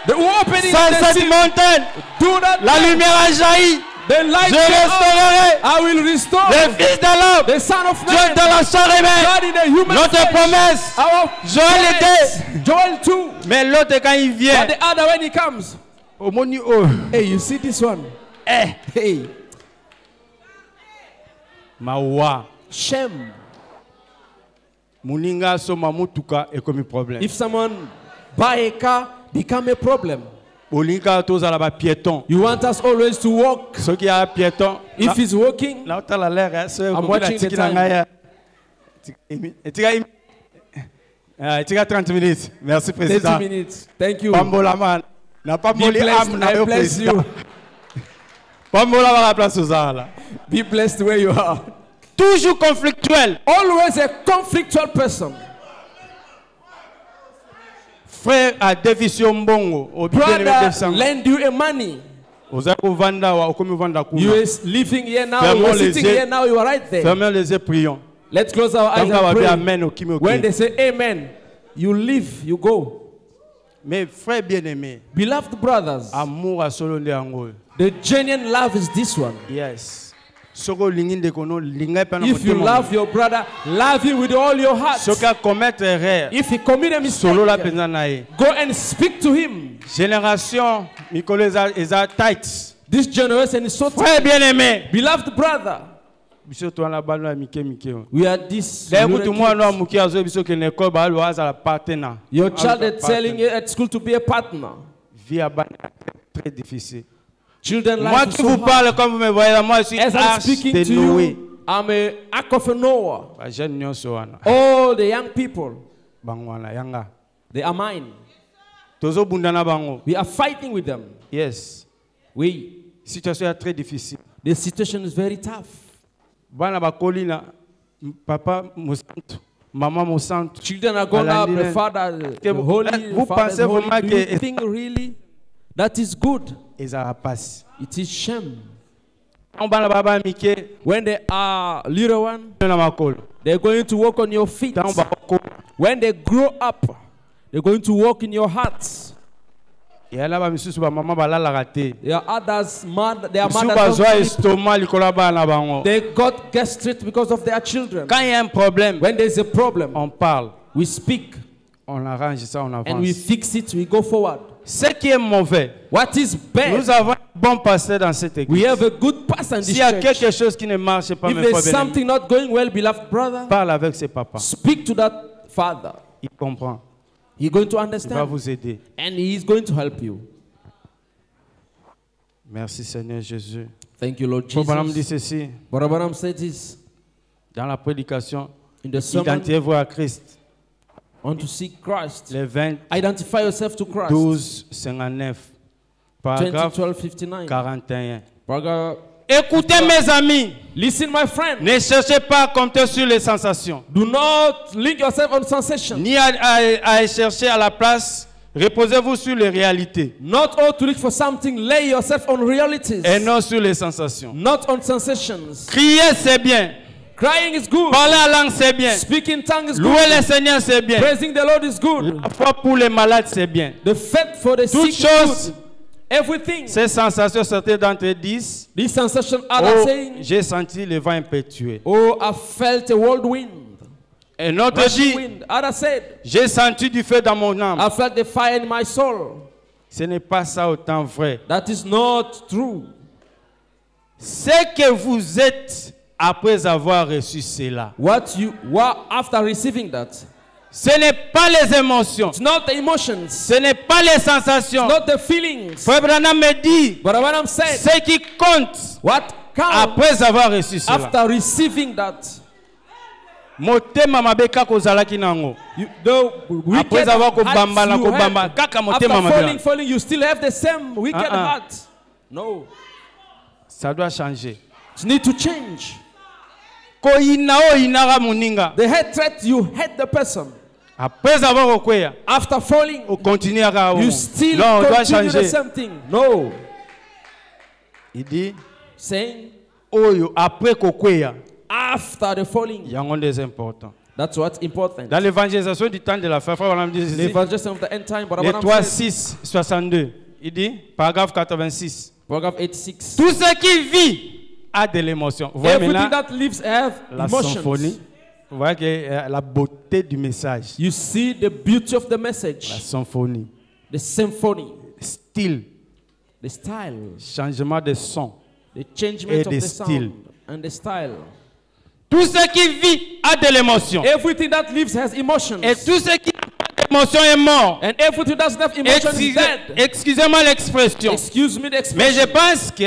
the opening sur of the cette sea, montagne, do not la let lumière a jailli. the light Je go out. restaurerai I will restore le Fils de l'homme. the Son of Dieu Man. dans la chair humaine. God in a human Notre flesh. promesse. Our Joël promise. 2. Joel 2. Mais l'autre, quand il vient, But the other when he comes, au moni oh, hey, you see this one? Hey, mawa, shame. muninga soma mutuka et comme problème. If someone buy a car, become a problem. Olinga tozala ba piéton. You want us always to walk. Ce qui a piéton. If he's walking, Là où la l'air, I'm watching the time. Tu as 30 minutes. Merci, 30 Président. minutes. Thank you. Pambola man. N'a pas Be moli blessed. âme, n'a I pas bless président. you. Pambola va la place aux arts. Be blessed where you are. Toujours conflictuel. Always a conflictual person. Frère a défisé mbongo. Brother, lend you a money. Ozako vanda wa okomi vanda You kuna. is living here now. Fermons You are les sitting yeux. here now. You are right there. Fermez les yeux, prions. Let's close our eyes Tanga wa and bi pray. amen okimi When oki. they say amen, you leave, you go. Mais frère bien-aimé, Beloved brothers, amour a solo nde yango. the genuine love is this one. Yes. Soko lingi ndeko no linga pe na If you motema. love your brother, love him with all your heart. Soka commettre erreur. If he commit a Solo la mistake, penza na ye. go and speak to him. Génération Mikolo eza tight. This generation is so Frère bien-aimé. beloved brother. Biso to na bano ya mike mike. We are this. D'ailleurs little kutu mwana wa kids. muki azo biso ke l'école ba lo aza la partenaire. Your child is telling you at school to be a partner. Vie à bana très difficile. Children Moi life is qui so vous hard. parle comme vous me voyez là, moi je suis As I'm arche speaking de to Noé. you, I'm a ark of a Noah. Ba jeune nyonso wana. All the young people, Bangwana yanga. they are mine. Tozo bundana bango. We are fighting with them. Yes. We. Situation est très difficile. The situation is very tough. Bana bakoli na papa mosantu, maman mosantu. Children are going up, the Balandine. father, the Que vous- holy, vous the father is pensez holy. vraiment Do you que- think really that is good? Eza passe. It is shame. On bana baba mike When they are little one, na makolo. they're going to walk on your feet. Tant ba ko When they grow up, they're going to walk in your hearts. Et là ba misusu ba maman ba la raté. There are others, their Misusu mothers ba don't zo sleep. estomac likola ba na bango. They got gastritis because of their children. Quand il y a un problème, When there's a problem, on parle, we speak on arrange ça, on and we avance. fix it, we go forward. Ce qui est mauvais, What is bad? nous avons un bon pasteur dans cette église. We have a good pastor in this S'il y a church. quelque chose qui ne marche pas, If mes frères there's bien-aimés, something not going well, beloved brother, parle avec ses papas. speak to that father. Il comprend. He's going to Il va understand vous aider. and he is going to help you. Merci Seigneur Jésus. Thank you, Lord Frère Branham dit Jesus. ceci Brother Branham said this dans la prédication. in the sermon. Identifiez-vous à Christ. Want to seek Christ. Les 20, Identify yourself to Christ. 12, 59. Paragraphe 20:12:59. 41. Paragraph. Écoutez mes amis, Listen, my friend. ne cherchez pas à compter sur les sensations, Do not link yourself on sensation. ni à chercher à la place. Reposez-vous sur les réalités Not all to look for something. Lay yourself on realities. et non sur les sensations. Not on sensations. Crier c'est bien, Crying is good. parler en langue c'est bien, Speaking tongue is louer le good. Seigneur c'est bien, Praising the Lord is good. la foi pour les malades c'est bien. The faith for the Toutes sick is choses, good. Everything. ces sensations, certains d'entre eux disent, These sensations are oh, saying, j'ai senti le vent impétueux. oh, I felt a whirlwind. Et l'autre Rushing dit, wind. Others said, j'ai senti du feu dans mon âme. I felt the fire in my soul. Ce n'est pas ça autant vrai. That is not true. C'est que vous êtes après avoir reçu cela. What you were after receiving that. Ce n'est pas les émotions. It's not the emotions. Ce n'est pas les sensations. Not the feelings. Frère Branham me dit, But what I'm saying, ce qui compte what counts après avoir reçu cela. after receiving that. Motema mabeka kozalaki nango. The wicked Après avoir hearts kobamba na you kobamba, have, kaka after motema mabeka. falling, you still have the same wicked Uh-uh. heart. No. Ça doit changer. It need to change. Koina o inara muninga. The hatred, you hate the person. Après avoir okweya, After falling, on continue à you still non, on doit continue the changer. same thing. No. Il dit, Saying, oyo après kokweya, after the falling. yango des important. That's what's important. Dans l'évangélisation du temps de la fin, frère Branham dit ceci. L'évangile of the end time, but Les Abraham 3, said, 6, 62. Il dit, paragraphe 86. paragraph 86. Tout ce qui vit a de l'émotion. Vous voyez Everything maintenant that lives have la emotions. symphonie. Vous voyez que, la beauté du message. You see the beauty of the La message, symphonie. the symphony, Style. the style, Changement de son. the changement Et of des the styles. sound, and the style. Tout ce qui vit a de l'émotion. Everything that lives has emotions. Et tout ce qui n'a pas d'émotion est mort. And everything that doesn't have emotions is dead. Excusez-moi l'expression. Excuse me the Mais je expression. pense que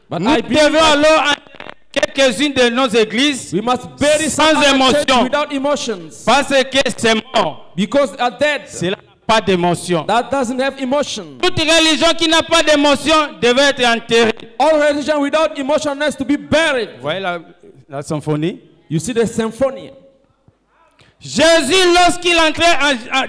But nous I believe devons that alors en quelques-unes de nos églises we must bury sans some other church émotion. without emotions. Parce que c'est mort. Because they are dead. Cela n'a pas d'émotion. That doesn't have emotion. Toute religion qui n'a pas d'émotion devait être enterrée. All religion without emotion has to be buried. Vous voyez la symphonie? You see the symphony. Jésus, lorsqu'il entrait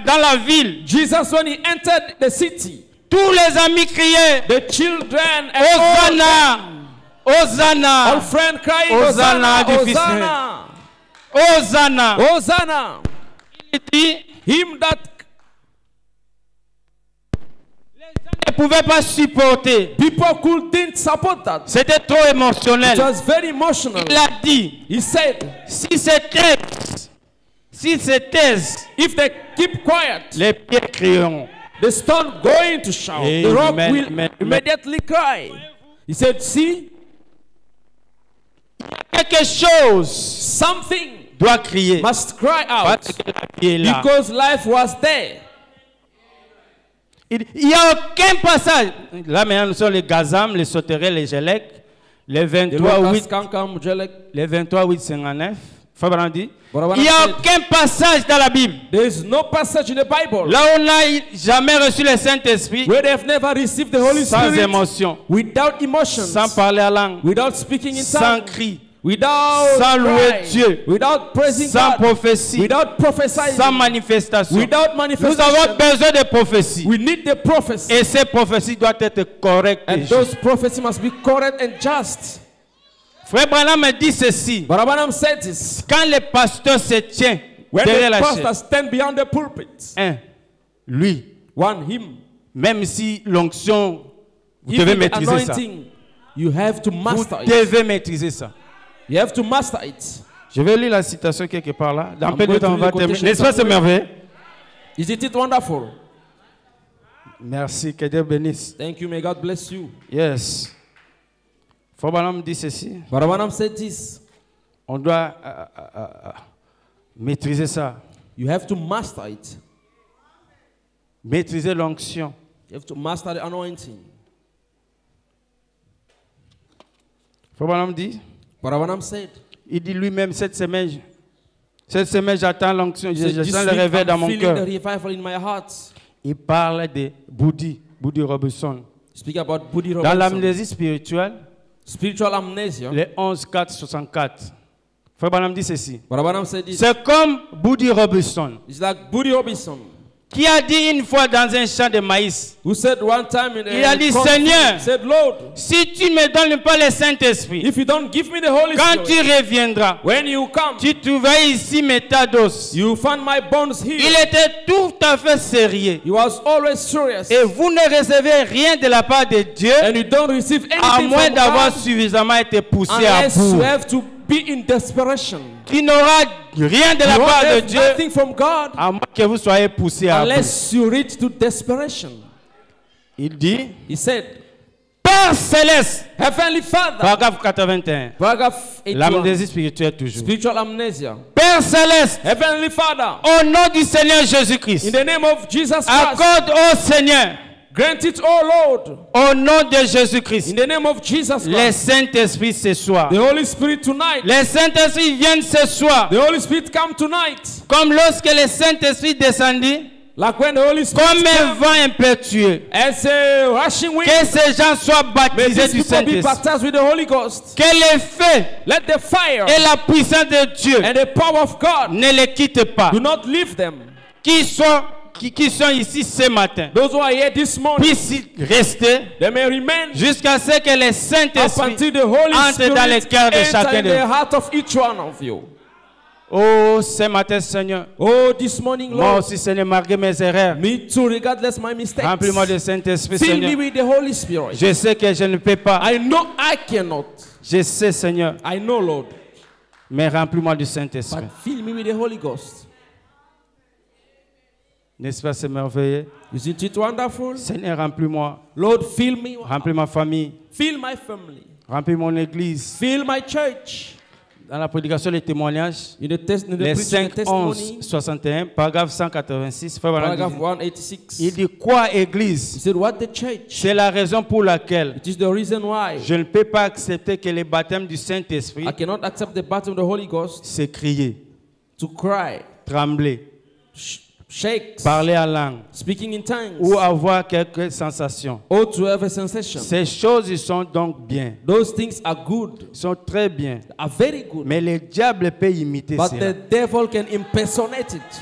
dans la ville, Jesus, when he entered the city, tous les amis criaient the children and all Hosanna, friends crying, Hosanna Hosanna, du Fils. Hosanna, Hosanna. Hosanna. Il dit, Him that ne pouvait pas supporter. people couldn't support that. C'était trop It émotionnel. was very emotional. Il a dit, He said, si c'était, if they keep quiet, les pieds crieront. the stone going to shout. The rock Amen, will amen, immediately cry. He said, see, Quelque chose something doit crier. must cry out Parce que la vie est là. because life was there. Il n'y a aucun passage. Là maintenant, nous sommes les Gazam, les Sauterelles, les Gélec, les 23, 8, les 23, 8, 59. Frère Branham dit, il n'y a aucun passage dans la Bible. There is no passage in the Bible Là où on n'a jamais reçu le Saint-Esprit, where they have never received the Holy sans Spirit émotion, without emotions, sans parler à langue, without speaking in sans tongues, cri, without sans louer crying, Dieu, without praising sans God, prophétie, without prophesying, sans manifestation. without Nous avons manifestation. besoin de prophéties. We need the prophecy, Et ces prophéties doivent être correctes. et and justes. those prophecies must be correct and just. Frère Branham me dit ceci. But Abraham said this, Quand le pasteur se tient when derrière the la pastor chaise, stand behind the pulpit, lui, one him, même si l'onction, vous devez maîtriser ça. You have to Vous master it. devez maîtriser ça. You have to master it. Je vais lire la citation quelque part là. Dans I'm peu de going temps, to on va read the terminer. quotation N'est-ce pas, c'est somewhere. merveilleux? Isn't it wonderful? Merci, que Dieu bénisse. Thank you. May God bless you. Yes. Fobalam dit ceci. Barabanam said this. On doit maîtriser ça. You have to master it. Maîtriser l'onction. You have to master the anointing. Fobalam dit, Barabanam said, il dit lui-même cette semaine j'attends l'onction, this j'attends le week réveil dans I'm mon feeling cœur. the revival in my heart. Il parle de Boudi Robinson. Speak about Buddy Dans Robinson. l'amnésie spirituelle, Spiritual amnesia. les 11-4-64. Frère Branham dit ceci. Barabanam said this. C'est comme Boudi Robinson It's like Buddy Robinson, qui a dit une fois dans un champ de maïs, who said one time in il a dit, cornfield, Seigneur, said, Lord, si tu ne me donnes pas le Saint-Esprit, if you don't give me the Holy quand tu Spirit, reviendras, when you come, tu trouveras ici mes tas d'os. you find my bones Il here. était tout à fait sérieux. He was always serious. Et vous ne recevez rien de la part de Dieu And you don't receive à anything moins from d'avoir God suffisamment été poussé à unless you bout. have to be in desperation. Tu n'auras rien de la You part won't de have Dieu nothing from God à moins que vous soyez poussé à bout. unless you reach to desperation. Il dit, He said, Père céleste, Heavenly Father, paragraphe 81, paragraph 81, l'amnésie spirituelle toujours. spiritual amnesia. Père céleste, Heavenly Father, au nom du Seigneur Jésus-Christ, in the name of Jesus Christ, accorde au Seigneur, grant it, oh Lord, au nom de Jésus-Christ, in the name of Jesus le Christ, Saint-Esprit ce soir. the Holy Spirit tonight. Le Saint-Esprit vient ce soir, The Holy Spirit come tonight. comme lorsque le Saint-Esprit descendit, Like when the Holy Spirit comme un come vent impétueux. as a rushing wind. Que ces gens soient May baptisés these du people be Saint-Esprit. baptized with the Holy Ghost. Que le feu Let the fire et la puissance de Dieu and the power of God ne les quittent pas. do not leave them. Qui sont ici ce matin Those who are here this morning, puissent rester they may remain jusqu'à ce que le up Saint-Esprit until the Holy entre dans le Spirit cœur de enter chacun in de the vous. heart of each one of you. Oh, ce matin, Seigneur, Oh, this morning, moi Lord, aussi, Seigneur, malgré mes erreurs, me too, regardless my mistakes, remplis-moi de Saint-Esprit, fill me Seigneur. with the Holy Spirit. Je sais que je ne peux pas. I know I cannot. Je sais, Seigneur, I know, Lord, mais remplis-moi du but Saint-Esprit. fill me with the Holy Ghost. N'est-ce pas, c'est merveilleux? Isn't it wonderful? Seigneur, remplis-moi. Lord, fill me. Remplis ma famille. Fill my family. Remplis mon église. Fill my church. Dans la prédication des témoignages, In the test, in the les preaching 5, testimony, 11, 61, paragraphe 186, Frère Branham paragraph dit, 186. il dit quoi, He église? said, what the church? C'est la raison pour laquelle It is the reason why je ne peux pas accepter que le baptême du Saint-Esprit, I cannot accept the baptism of the Holy Ghost c'est crier, to cry, trembler, shake, parler en langue speaking in tongues, ou avoir quelques sensations. or to have a sensation. Ces choses ils sont donc bien, Those things are good, sont très bien. are very good. Mais le diable peut imiter But cela. the devil can impersonate it.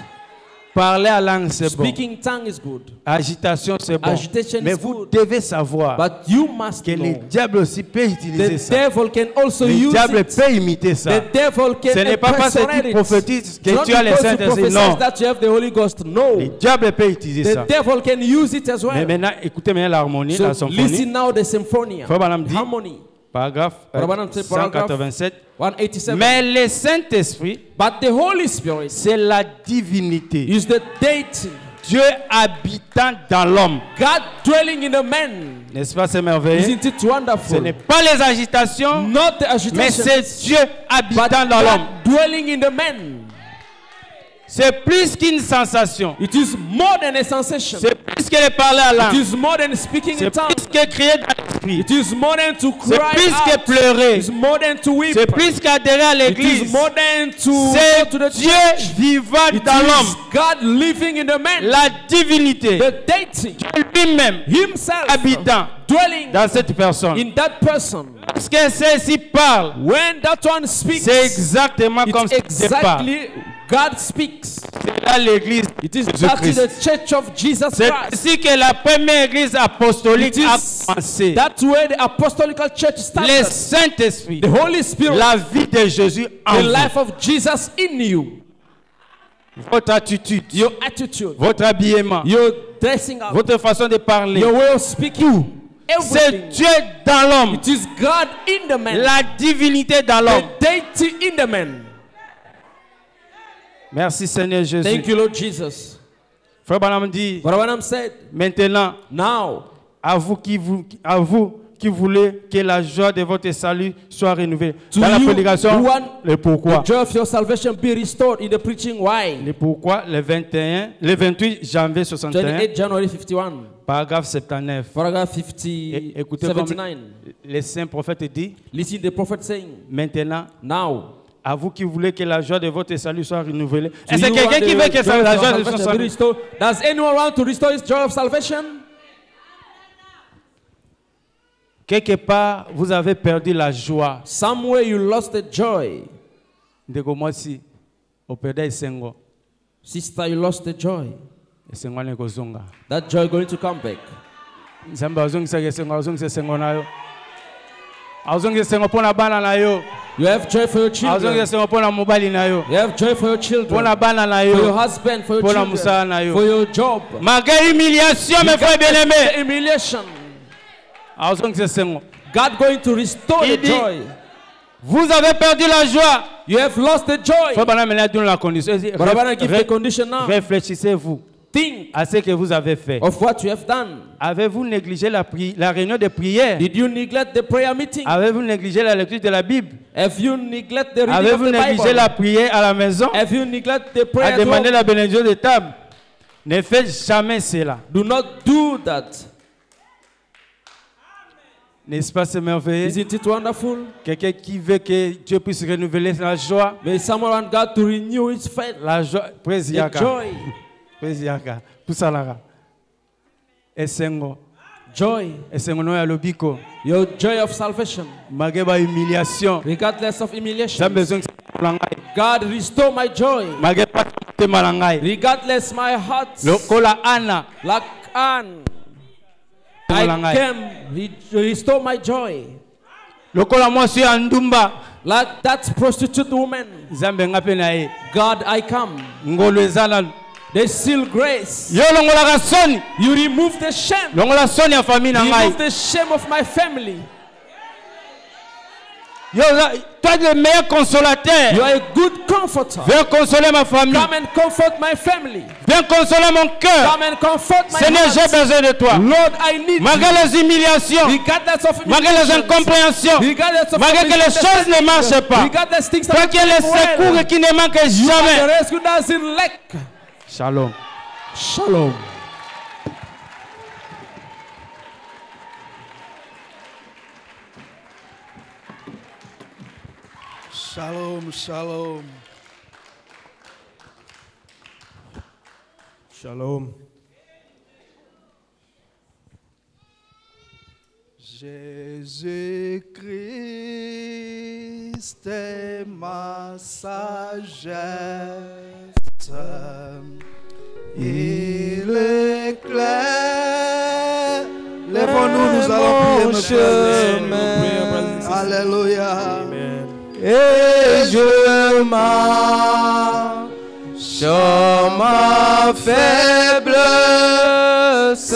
Parler en langue, c'est bon. Speaking tongue is good. Agitation, c'est bon. Agitation Mais is vous good. devez savoir But you must que le know diable aussi peut utiliser the ça. devil can also Le use diable it. peut imiter ça. The devil can Ce n'est pas parce que impersonate tu it. prophétises que Not tu as le because you Saint-Esprit. prophesy Non. that you have the Holy Ghost. No. Le diable peut utiliser The ça. devil can use it as Mais well. maintenant, écoutez maintenant l'harmonie, So la symphonie. listen now the symphonia, Frère Branham dit, harmony, paragraphe Frère Branham dit, paragraphe 187. 187. Mais le Saint-Esprit, But the Holy Spirit c'est la divinité. is the deity, Dieu habitant dans l'homme. God dwelling in a man. N'est-ce pas, c'est merveilleux? Isn't it Ce wonderful? n'est pas les agitations, Not the mais agitation, c'est Dieu but habitant dans God l'homme. dwelling in the man. C'est plus qu'une sensation. It is more than a sensation. C'est plus que de parler à It langue. is more than speaking in C'est tongues. plus que crier dans l'esprit. It is more than to C'est cry plus que out. pleurer. It is more than to weep. C'est plus qu'adhérer à It is l'église. more than to go C'est to the Dieu church. vivant It dans is l'homme. God living in the man. La divinité. The deity Lui-même himself habitant dwelling dans cette personne. in that person. Parce que celle-ci parle, When that one speaks, c'est exactement comme it's ce parle. exactly God speaks. C'est là l'église It is de that is the Christ. church of Jesus C'est Christ. ainsi que la première église apostolique It a is commencé. That's where the apostolical church Le started. Saint-Esprit, The Holy Spirit, la vie de Jésus en the vous. life of Jesus in you, Votre attitude, your attitude, votre habillement, your dressing up, votre façon de parler. your way of speaking, C'est everything. Dieu dans l'homme. It is God in the man, La divinité dans l'homme. the deity in the man. Merci Seigneur Jésus. Thank you, Lord Jesus. Frère Branham dit, Brother Branham said, maintenant, now, à vous qui voulez que la joie de votre salut soit renouvelée. To Dans la you prédication, who want le pourquoi. the joy of your salvation be restored. In the preaching, why? Le pourquoi, le 28 janvier 61, 28 January 51, paragraphe 79. paragraph Écoutez comme 79. les saints prophètes disent, Listen the prophet saying, maintenant, now, à vous qui voulez que la joie de votre salut soit renouvelée. do Est-ce you que quelqu'un want qui the veut que joy of la your joie de son salvation be salut? restored? Does anyone want to restore his joy of salvation? Quelque part, vous avez perdu la joie. Somewhere you lost the joy. Ndeko mwasi, operde esengo. Sister, you lost the joy. Esengo ne kozonga. That joy going to come back. Nzambe azongisa esengo, azongisa esengo na yo. Azongisa esengo pona bana na yo. You have joy for your Azongisa children. esengo pona mobali na yo. You have joy for your children. Pona bana na For your yo. husband, for your Pour la moussa na children. yo. For your job. Malgré humiliation, mes frères The bien-aimés. humiliation. Azongisa esengo. God going to restore Il the dit, joy. Vous avez perdu la joie. You have lost the joy. Frère Branham maintenant donne la condition. Il dit, But I want to give the condition now. Réfléchissez-vous Think à ce que vous avez fait. of what you have done. Avez-vous négligé la réunion de prière? Did you neglect the prayer meeting? Avez-vous négligé la lecture de la Bible? Have you neglect the reading of Avez-vous the négligé Bible? la prière à la maison? Have you neglect the À prayer at demander home? la bénédiction de table? Ne faites jamais cela. Do not do that. N'est-ce pas, c'est merveilleux? Isn't it wonderful? Quelqu'un qui veut que Dieu puisse renouveler la joie. May someone want God to renew his faith. La joie. Praise The Yaka. joy. Praise Yaka. Pusalara. Esengo. Joy. Esengo no ya lobiko. Your joy of salvation. Malgré ba humiliation. Regardless of humiliation. J'ai besoin que God restore my joy. malgré pas te malangai. Regardless my heart. Lokola Anna. Like Anne. I came. Restore my joy. Lokola mwasi ya ndumba. Like that prostitute woman. Zambe ngape na ye. God, I come. Ngolo ezala. They seal grace. Yo longola soni. You remove the shame. Longola soni ya famille na ngai. Remove the shame of my family. Yo, toi le meilleur consolateur. You are a good comforter. Viens consoler ma famille. Come and comfort my family. Viens consoler mon cœur. Come and comfort my Seigneur, j'ai heart. besoin de toi. Lord, I need Malgré you. les humiliations, Regardless of malgré les humiliations, incompréhensions, regardless of malgré que les choses ne marchent pas, regardless things toi are qui es le secours et qui ne manque the jamais. rescue doesn't lack. Shalom. Shalom. Shalom, shalom. Shalom. Jésus-Christ est ma sagesse. Il est clair. Lèvons-nous, nous allons prier notre chemin. Alléluia. Et je marche en ma faiblesse,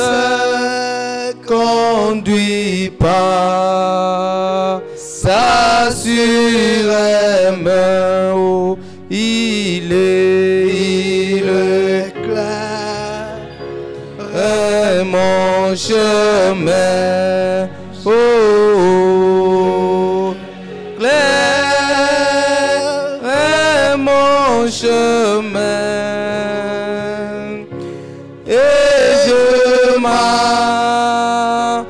conduit par sa sûrement. Oh, il est clair. mon chemin. Oh, clair est mon chemin, et je marche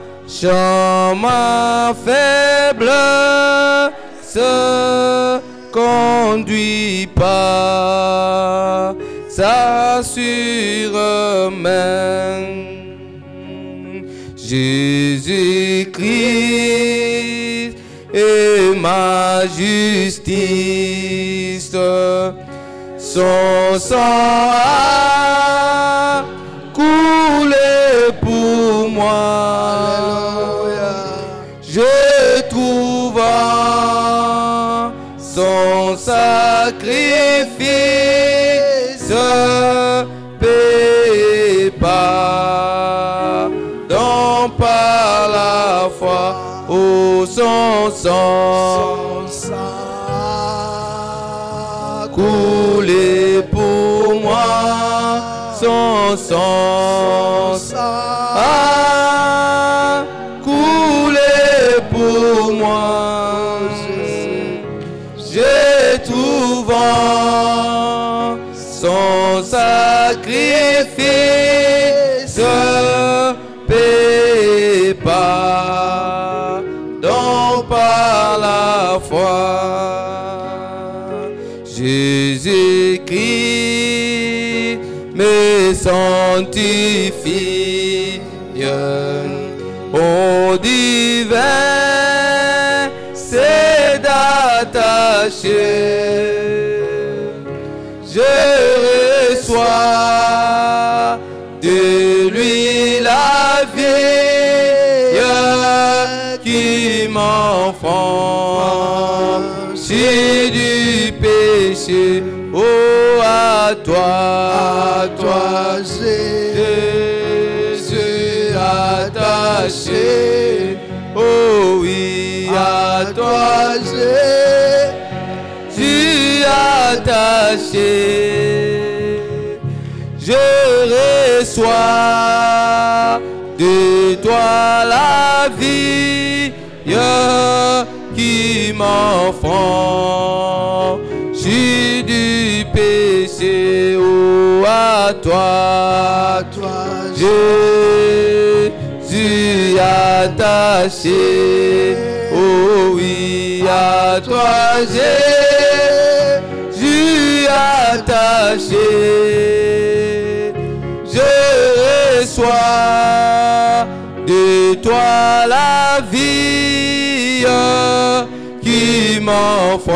en ma faiblesse, conduit par sa sûre main. Jésus-Christ est ma justice, son sang a coulé pour moi. Je trouve en son sacrifice, paix, pardon. la foi, oh son sang, coulé pour moi, son sang, coulé pour moi, j'ai trouvé son sacrifice, paix, pardon par la foi. Jésus-Christ me sanctifie, au divin c'est d'attacher. Je reçois de lui la vie qui m'enfranchit du péché. Oh, à toi Jésus attaché. Oh oui, à toi Jésus attaché. Je reçois de toi la vie qui m'enfranchit du péché. Oh, à toi Jésus attaché. Oh oui, à toi Jésus attaché. Je reçois de toi la vie qui m'enfranchit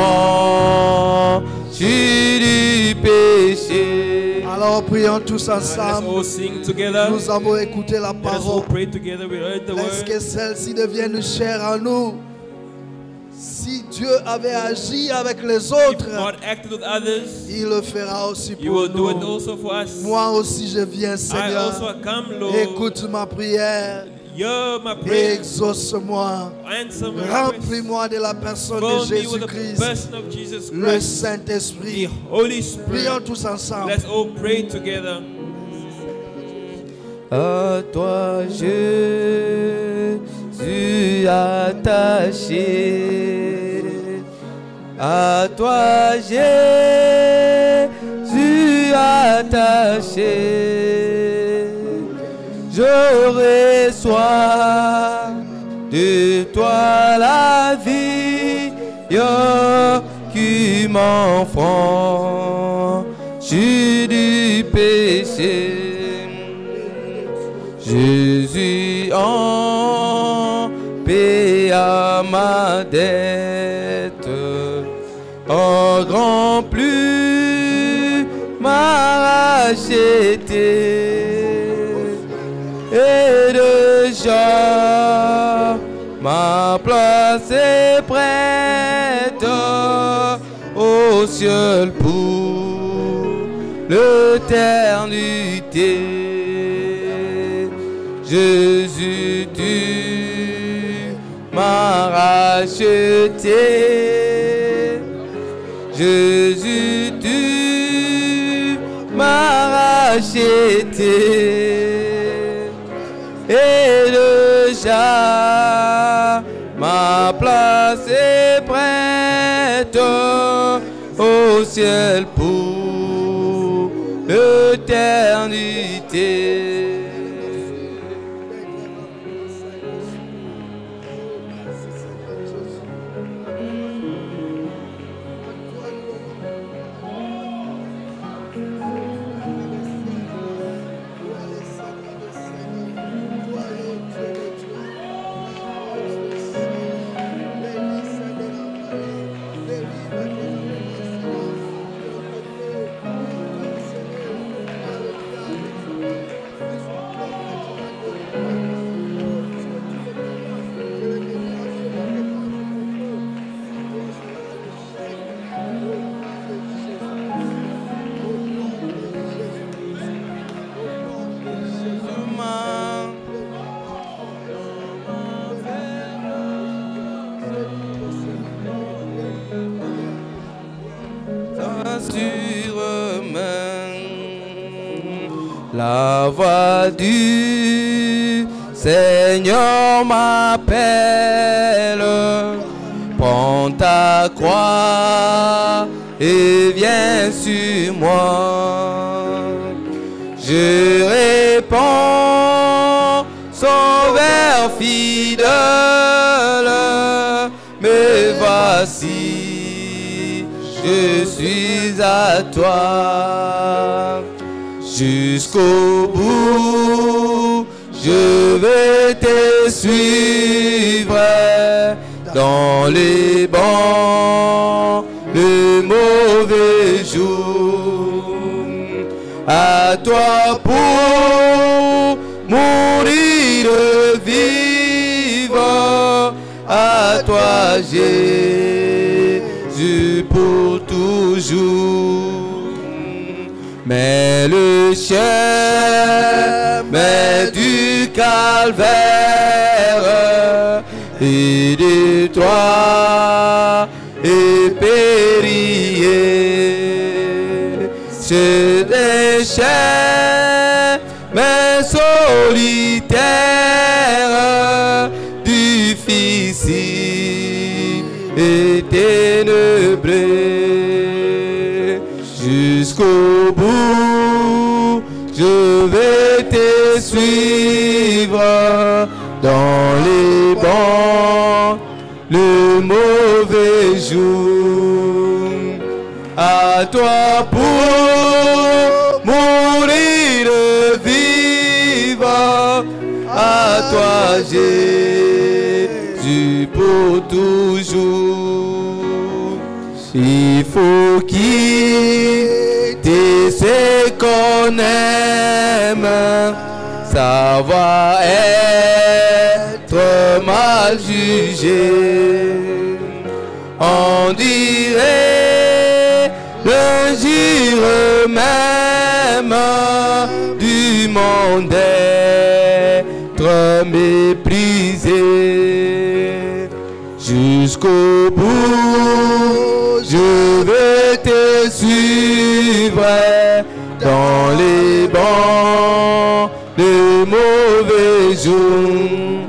du péché. Alors prions tous Let's ensemble. all sing together. Nous avons écouté la Let us all parole. pray together. We heard the Laisse word. que celle-ci devienne chère en nous. Si Dieu avait agi avec les If autres, God acted with others, il le fera aussi you pour will do it nous. also for us. Moi aussi je viens, I Seigneur. also come, Lord. Écoute ma prière. Hear my prayer. Exauce-moi. Answer my request. Remplis-moi de la personne de Fill me with the Jésus-Christ, person of Jesus le Christ, the Saint-Esprit. Holy Spirit. Prions tous ensemble. Let's all pray together. À toi Jésus attaché, à toi Jésus attaché, je reçois de toi la vie qui m'enfranchit du péché. Jésus en paix à ma dette, en grand plus m'a racheté, et déjà ma place est prête au ciel pour l'éternité. Jésus, tu m'as racheté. Jésus, tu m'as racheté. Et déjà, ma place est prête au ciel pour l'éternité. sûrement. La voix du Seigneur m'appelle. Prends ta croix et viens sur moi. Je réponds, Sauveur fidèle, me voici, je suis à toi. Jusqu'au bout, je vais te suivre dans les bons, le mauvais jour. À toi pour mourir, vivre, à toi Jésus pour toujours. Mais le chemin du calvaire est de toi et périllé. C'est des chemins solitaires, difficiles et ténébreux. Jusqu'au bout, je vais te suivre dans les bons, le mauvais jour. À toi pour mourir, vivre, à toi Jésus pour toujours. Il faut quitter ce qu'on aime, savoir être mal jugé. On dirait l'injure même du monde être méprisé. Jusqu'au bout, je vais te suivre dans les bons, les mauvais jours.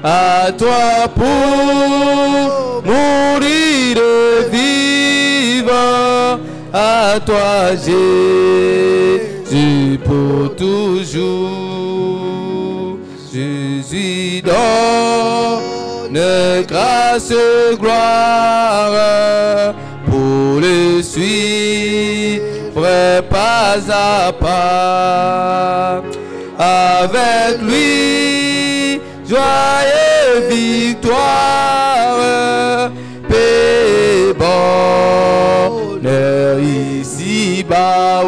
À toi pour mourir, vivre, à toi Jésus pour toujours. Jésus donne grâce, gloire, pour le suivre pas à pas. Avec lui, joie et victoire, paix et bonheur ici-bas,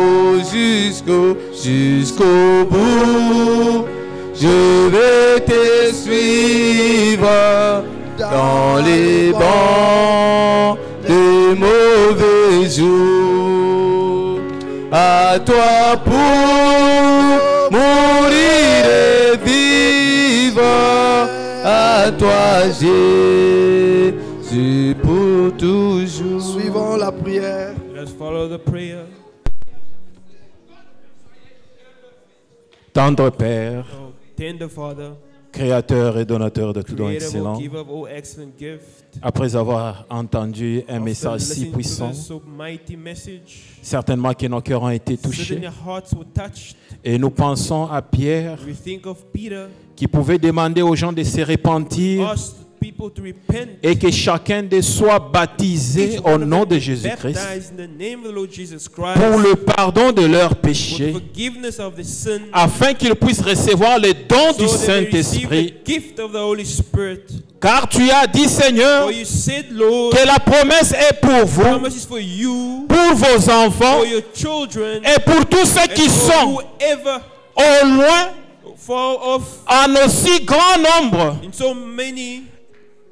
jusqu'au bout. Je vais te suivre dans les bons, les mauvais jours. À toi pour mourir et vivre, à toi Jésus pour toujours. Suivons la prière. Let's follow the prayer. Tendre Père, Oh, tender Father, Créateur et donateur de tout don creator, excellent, giver of all excellent gift. après avoir entendu un After message si listening to puissant, this so mighty message, certainement que nos cœurs ont été certainly touchés. our hearts were touched. Et nous pensons à Pierre We think of Peter, qui pouvait demander aux gens de se repentir asked people to repent. et que chacun de soit baptisé Each au one of nom them de be Jésus-Christ baptized in the name of the Lord Jesus Christ pour le pardon de leurs for the péchés, forgiveness of the sin, afin qu'ils puissent recevoir le don du so that they receive Saint-Esprit. the gift of the Holy Spirit. Car tu as dit, Seigneur, For you said, Lord, que la promesse est pour vous, promise is for you, pour vos enfants for your children, et pour tous ceux and qui for sont whoever au loin far off, en aussi grand nombre in so many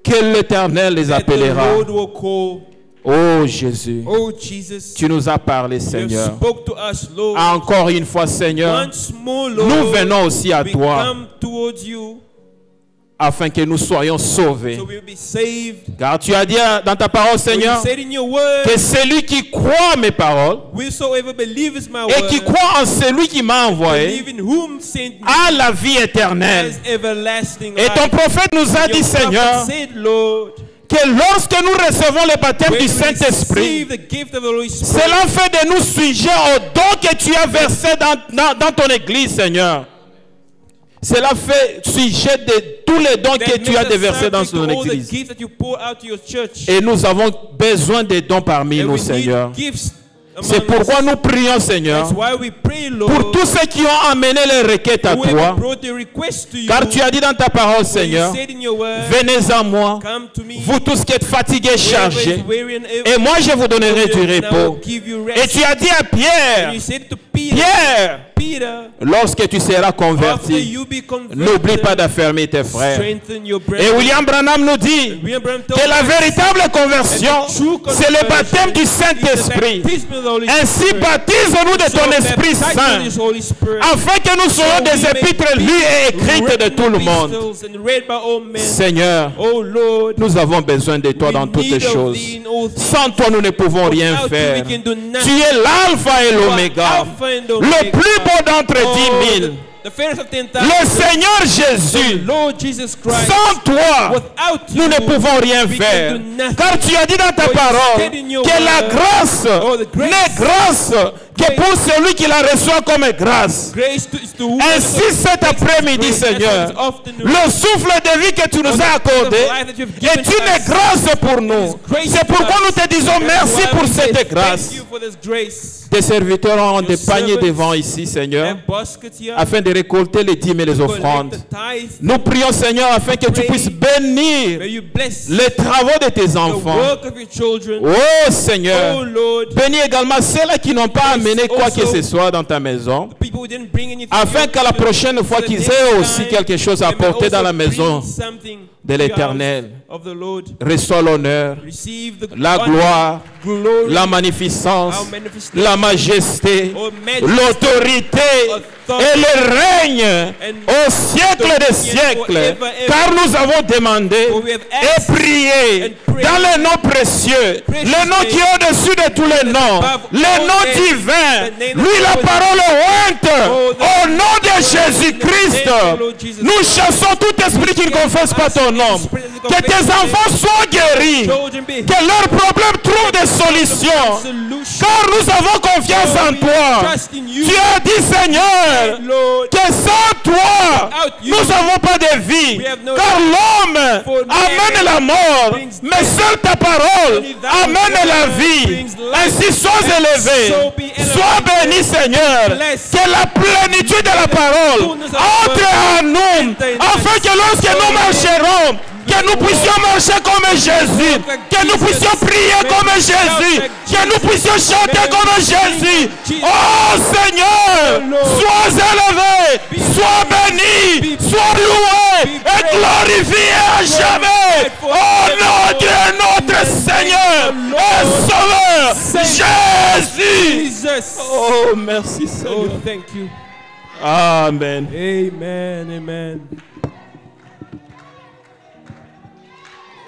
que l'Éternel les that the appellera. Lord will call. Oh Jésus, Oh Jesus, tu nous as parlé, you have Seigneur. spoke to us, Lord. Encore une fois, Seigneur, Once more, Lord, nous venons aussi à we toi come towards you afin que nous soyons sauvés. so we will be saved. Car tu as dit dans ta parole, For you Seigneur, said in your word, que celui qui croit mes paroles whosoever believes my et qui word, croit en celui qui m'a envoyé believe in whom sent me, a la vie éternelle. has everlasting Et ton life. prophète nous a Your dit, prophet Seigneur, said, Lord, que lorsque nous recevons le baptême when du we Saint-Esprit, receive the gift of the Holy Spirit, cela fait de nous sujet au don que tu as versé dans ton église, Seigneur. Cela fait sujet de tous les dons que tu as déversés dans ton all the église. gifts that you pour out to your church. Et nous avons besoin des dons parmi And nous, we Seigneur. need gifts C'est among pourquoi us. nous prions, Seigneur, That's why we pray, Lord, pour tous ceux qui ont amené les requêtes à whoever toi. brought the request to you, Car tu as dit dans ta parole, when Seigneur, you said in your word, venez à moi, come to me, vous tous qui êtes fatigués, whoever is chargés, weary and et moi je vous donnerai du and I will repos. give you Et rest. tu as dit à And Pierre, you said to Peter, Pierre, Peter, lorsque tu seras after converti, you be converted, n'oublie pas d'affermir tes frères. strengthen your Et brethren. William Branham nous dit William Branham told que la us véritable conversion, that the true c'est le baptême du is the Saint-Esprit. baptism of the Holy Ainsi, Spirit. baptise-nous de So ton Esprit baptize Saint, with His Holy Spirit, afin que nous soyons so des we may épîtres be lues et écrites de tout le written monde. epistles and read by all men. Seigneur, Oh Lord, nous avons besoin de toi we dans toutes need of choses. thee in all things. Sans toi, nous ne pouvons rien Without you, faire. we can do nothing. Tu es l'alpha et You are l'oméga, Alpha and le Omega. plus beau d'entre 10 000. The fairest of 10,000. Le Seigneur Jésus. Lord Jesus Christ. Sans toi, Without nous you, ne pouvons rien we can faire. do nothing. Car tu as dit dans ta For you parole said in your que la word, grâce the grace, n'est grâce que pour celui qui la reçoit comme grâce. grace is to whoever Ainsi cet après-midi, grace, that's Seigneur, what is often le souffle de vie que tu nous as accordé est une grâce pour nous. C'est pourquoi nous te disons merci pour cette grâce. Thank you for this grace. Tes serviteurs ont des paniers servants devant ici, Seigneur, And baskets here, afin de récolter les dîmes et les collect offrandes. the tithe. Nous prions, Seigneur, afin que tu puisses bénir May you bless les travaux de tes the enfants. work of your children. Oh Oh Seigneur, Lord, bénis également ceux-là qui n'ont pas amené quoi que ce soit dans ta maison, people who didn't bring anything afin qu'à la prochaine fois so that qu'ils next aient aussi time quelque chose à they may apporter dans also la maison bring something de to the l'Éternel. house of the Lord. Reçois l'honneur, Receive the la honor, gloire, glory, la magnificence, our manifestation, la majesté, our majesty, l'autorité et le règne au siècle des siècles. Car nous avons demandé et prié dans le nom précieux, le nom qui est au-dessus de tous les noms, le nom divin, lui la parole ointe, au nom de Jésus-Christ. Nous chassons tout esprit qui ne confesse pas ton nom. Que tes enfants soient guéris, children be que leurs problèmes trouvent des solutions. solution. Car nous avons confiance en toi. Trust in you, Tu as dit, Seigneur, Lord. que sans toi, Without you, nous n'avons pas de vie. we have no Car l'homme For amène la mort, brings mais death. seule ta parole Only thy amène word la vie. brings life. Ainsi, sois And élevé. so be elevated. Sois béni, Seigneur. Bless. Que la plénitude de la parole fullness of entre word en nous, enter in afin us. que lorsque So nous we marcherons, que nous puissions marcher comme Jésus, que nous puissions prier comme Jésus, que nous puissions chanter comme Jésus. Oh Seigneur, sois élevé, sois béni, sois loué et glorifié à jamais. Oh notre Seigneur et Sauveur, Jésus. Jesus. Oh merci Oh, Seigneur. thank you. Amen. Amen. Amen.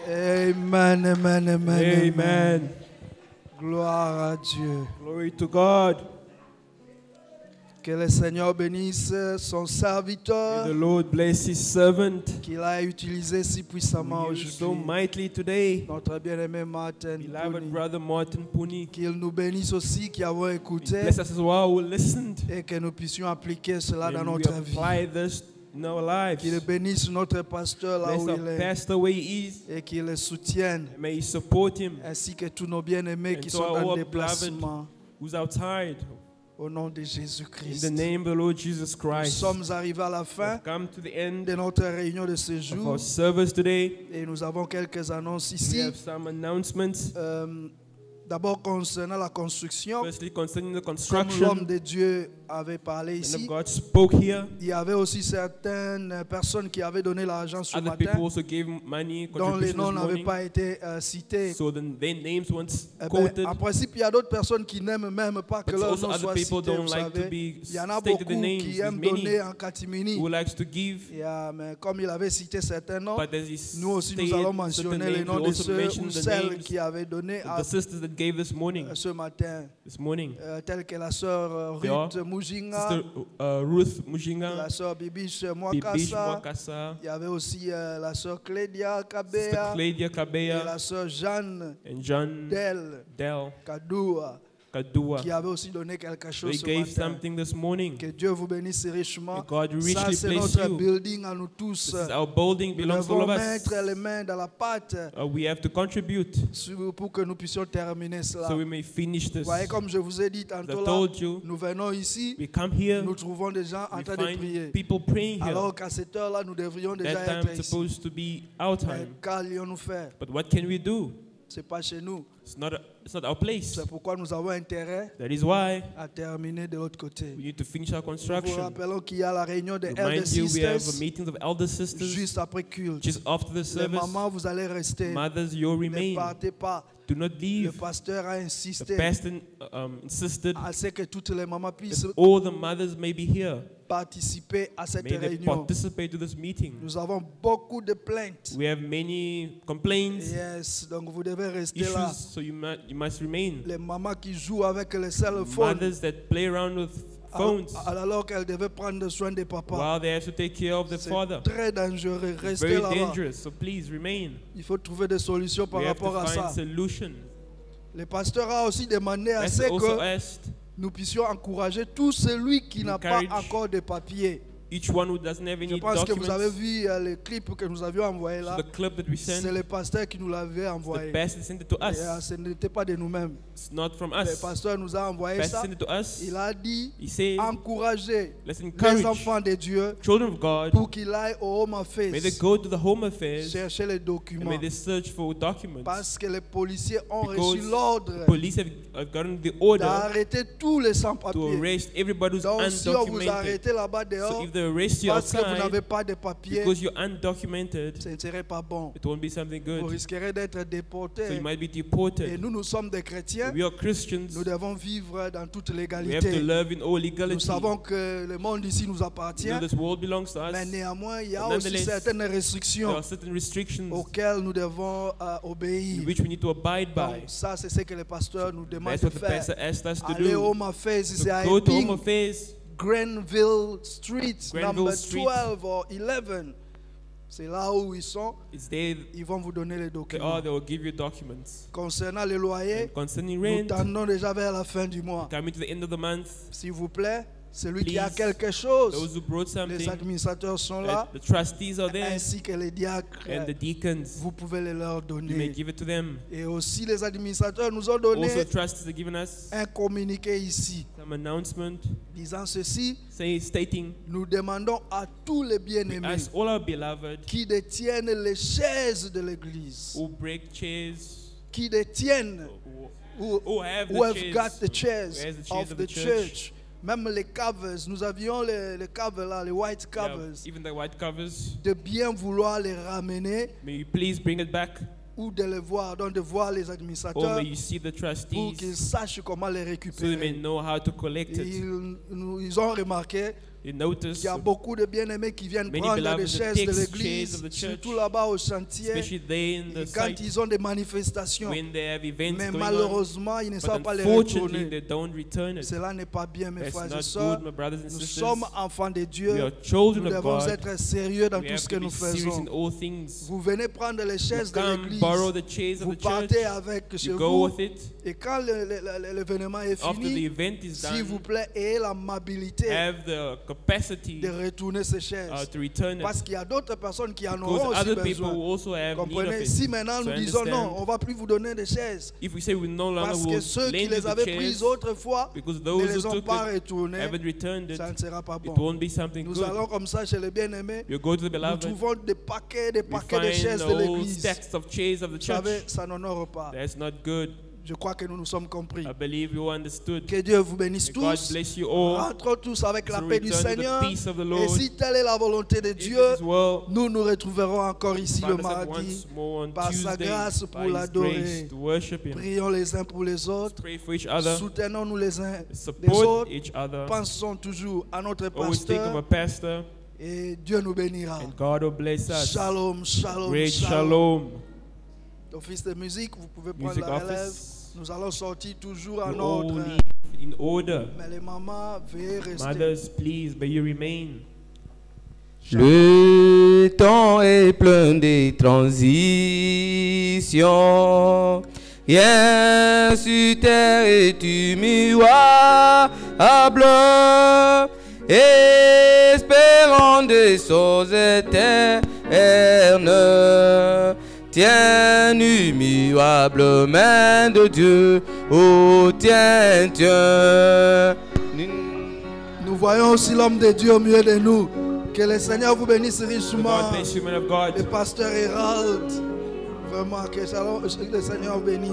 Amen, amen, amen, amen. Amen. Gloire à Dieu. Glory to God. Que le Seigneur bénisse son serviteur May the Lord bless His servant. qu'il a utilisé si puissamment He used so aujourd'hui. mightily today. Notre bien-aimé Martin Beloved Pouni. brother Martin Puni. Qu'il nous bénisse aussi qui avons écouté Bless us as well who listened. et que nous puissions appliquer cela dans And we notre vie. apply this in our lives. Qu'il bénisse notre pasteur là Bless où our il est pastor where he is. et qu'il le soutienne, May He support him. ainsi que tous nos bien-aimés And qui so sont our en beloved déplacement. who's outside. Au nom de In Jésus-Christ. the name of the Lord Jesus Nous Christ. sommes arrivés à la fin We've come to the end de notre réunion de ce of jour our service today. et nous avons quelques annonces We ici. have some announcements. D'abord concernant la construction, Firstly, concerning the comme construction, l'homme de Dieu avait parlé and ici, God spoke here. il y avait aussi certaines personnes qui avaient donné l'argent ce Other matin, people also gave money dont les contribution noms this n'avaient morning. pas été cités. So their names weren't Eh ben, quoted. en principe, il y a d'autres personnes qui n'aiment même pas que But leur also nom other soit people cité. don't Vous like to savez, be il y en a stated beaucoup the names. qui There's aiment many donner en catimini. who likes to give, Mais comme il avait cité certains noms, but as he nous aussi nous stated allons certain mentionner les names, noms we de also ceux mention ou the celles names qui avaient donné of the sisters that gave this morning. ce matin, telles que la sœur They are Ruth Mujinga, Sister Ruth la Mujinga, sœur Bibiche Bibish Mwakasa, Mwakasa, il y avait aussi la sœur Clédia Sister Kabea Claudia et Kabeya, la sœur Jeanne and John Del Dell Kadoua, Kadua. qui avait aussi donné quelque chose They ce gave matin. something this morning. Que Dieu vous bénisse richement. May God richly Ça, c'est bless notre you. building à nous tous. This is our building, Nous belongs to all devons of us. mettre les mains dans la pâte We have to contribute pour que nous puissions terminer cela. so we may finish Vous this. voyez, comme je vous ai dit As I tantôt, là, told you, nous venons ici, we come here, nous trouvons des gens en we train de find prier. people praying here. Alors qu'à cette heure-là, nous devrions déjà That time être is ici. supposed to be our Mais time. qu'allions-nous faire? But what can we do? Ce n'est pas chez nous. It's not our place. C'est pourquoi nous avons intérêt That is why à terminer de l'autre côté. we need to finish our Nous vous construction. rappelons qu'il y a la réunion des Elder Remind you, we have a Sisters meeting of elder sisters juste après culte. just after the Les service. mamans, vous allez rester. Mothers, you Ne remain. partez pas. Do not Le leave. pasteur a The insisté pastor insisted à ce que toutes les mamans puissent that all the mothers may be here. participer à cette May they réunion. participate to this meeting. Nous avons beaucoup de plaintes. We have many complaints, Yes, donc vous devez rester issues, là. so you must remain. Les mamans qui jouent avec les cell phones Mothers that play around with phones alors qu'elles devaient prendre soin des papas. while they have to take care of their C'est father. très dangereux. It's Restez very là-bas. dangerous, so please remain. Il faut trouver des solutions par We have to rapport à find ça. solution. Le pasteur a aussi demandé à As ce also que asked nous puissions encourager tout celui qui n'a pas Encourage encore de papiers. each one who doesn't have Je any pense que vous avez documents. vu le clip que nous avions envoyé So là. the clip that we C'est sent, le pasteur qui nous l'avait the envoyé. pastor sent it to Et, us. ce n'était pas de nous-mêmes. It's not from Le us. pasteur nous a envoyé Pastor ça. sent it to us. Il a dit He said, encourager let's les encourage enfants de Dieu children of God. pour qu'ils aillent au Home May they Office go to the Home Affairs chercher les and documents. may they search for documents. Parce que les policiers ont Because reçu l'ordre police have gotten the order d'arrêter tous les to sans-papiers. arrest everybody who's Donc si on vous undocumented. arrêtez là-bas So dehors if they arrest you parce que vous outside n'avez pas de papiers, because you're undocumented, ce ne serait pas bon. it won't be something Vous good. risquerez d'être So you déporté. might be Et deported. nous sommes des chrétiens. We are Christians. Nous devons vivre dans toute We have to légalité. live in all Nous legality. savons que le monde ici nous You appartient. know, this world belongs to Mais us. néanmoins, il y a But aussi nonetheless, certaines There restrictions are certain restrictions auxquelles nous devons in obéir. which we need to abide by. Donc, ça, c'est ce que le pasteur nous demande That's de what the faire. pastor asked us to Aller au do. Mafez, c'est à To go to Home Epping, Affairs, Granville Street, Granville number Street. 12 or 11. C'est là où ils sont. it's there. Ils vont vous donner les They documents. will give you documents. Concernant les loyers, And concerning nous rent, tendons déjà vers la fin du mois. coming to the end of the month, S'il vous plaît, celui qui a Please, quelque chose, those who brought les something, administrateurs sont là, the trustees are there, ainsi que les diacres. and the deacons, Vous pouvez les leur you may donner. give it to them. Et aussi les administrateurs nous ont donné Also, trustees are giving us un communiqué ici some announcement disant ceci: stating, nous demandons à tous les we bien-aimés ask all our beloved qui détiennent les chaises de l'église, who break chairs, qui détiennent, who have who have the got chairs, the chairs who has the chairs of of the the church. church. Même les covers, nous avions les covers là, les white yeah, covers, even the white covers, de bien vouloir les ramener may you please bring it back, ou de les voir, donc de voir les or administrateurs may you see the pour trustees qu'ils sachent comment les so they may récupérer. know how to collect it. Ils ont remarqué You notice, qu'il y a beaucoup de bien-aimés qui viennent Many prendre beloved les that chaises de takes chairs l'église, of the church, surtout là-bas au chantier, especially they in et the quand site, ils ont des manifestations. when they have events Mais going on, malheureusement, ils ne savent but pas les unfortunately they retourner. don't return it. Cela n'est pas bien, mes That's frères et not sœurs. good, my brothers and Nous sisters. sommes enfants de We Dieu. are Nous children of devons God. être sérieux dans We tout have ce que to be nous serious faisons. in all things. Vous venez prendre les You chaises de come l'église. borrow the chairs of Vous the church. partez avec chez You go vous. with it. Et quand l'événement est After the fini, event is s'il vous done, plaît, ayez l'amabilité have the capacity de retourner ces chaises. to return Parce it. qu'il y a d'autres personnes qui en Because auront aussi other people besoin. will also have need of Comprenez? it. Si maintenant So nous I disons understand. non, on ne va plus vous donner des chaises. If we say we no longer Parce will que ceux qui lend you les the avaient chairs, prises autrefois because ne those les who ont took pas it retournées, haven't returned it, ça ne sera pas it bon. won't be something Nous good. allons comme ça chez les bien-aimés. You go to the Nous beloved, trouvons des paquets we de chaises find de old l'église. stacks of chairs of the Vous savez, church. ça n'honore pas. That's not good. Je crois que nous nous sommes compris. I believe you understood. Que Dieu vous bénisse May God tous. bless you all. Rentrons tous avec la So paix du return to the Seigneur. peace of the Et Lord. si telle est la volonté de If Dieu, it is well, nous nous retrouverons encore ici le find us mardi once more on par sa Tuesday grâce by pour His l'adorer. grace to worship Him. Prions les uns pour les autres. Pray for each other. Soutenons-nous les uns les Support autres. each other. Pensons toujours à notre Always think of a pasteur pastor, et Dieu nous bénira. and God will bless us. Shalom, shalom, Great shalom. shalom. Office de musique, vous pouvez prendre Music la relève. office. Nous allons sortir toujours en You all ordre. live in order. Mais les mamans, veuillez rester. Mothers, please, may you remain. Le temps est plein de transitions. Rien sur terre est immuable. Espérant des choses éternes. Tiens, immuable main de Dieu. Oh, tiens, tiens. Nous voyons aussi l'homme de Dieu au milieu de nous. Que le Seigneur vous bénisse richement. God bless you, man of God. Le pasteur Hérald. Vraiment, que le Seigneur vous bénisse.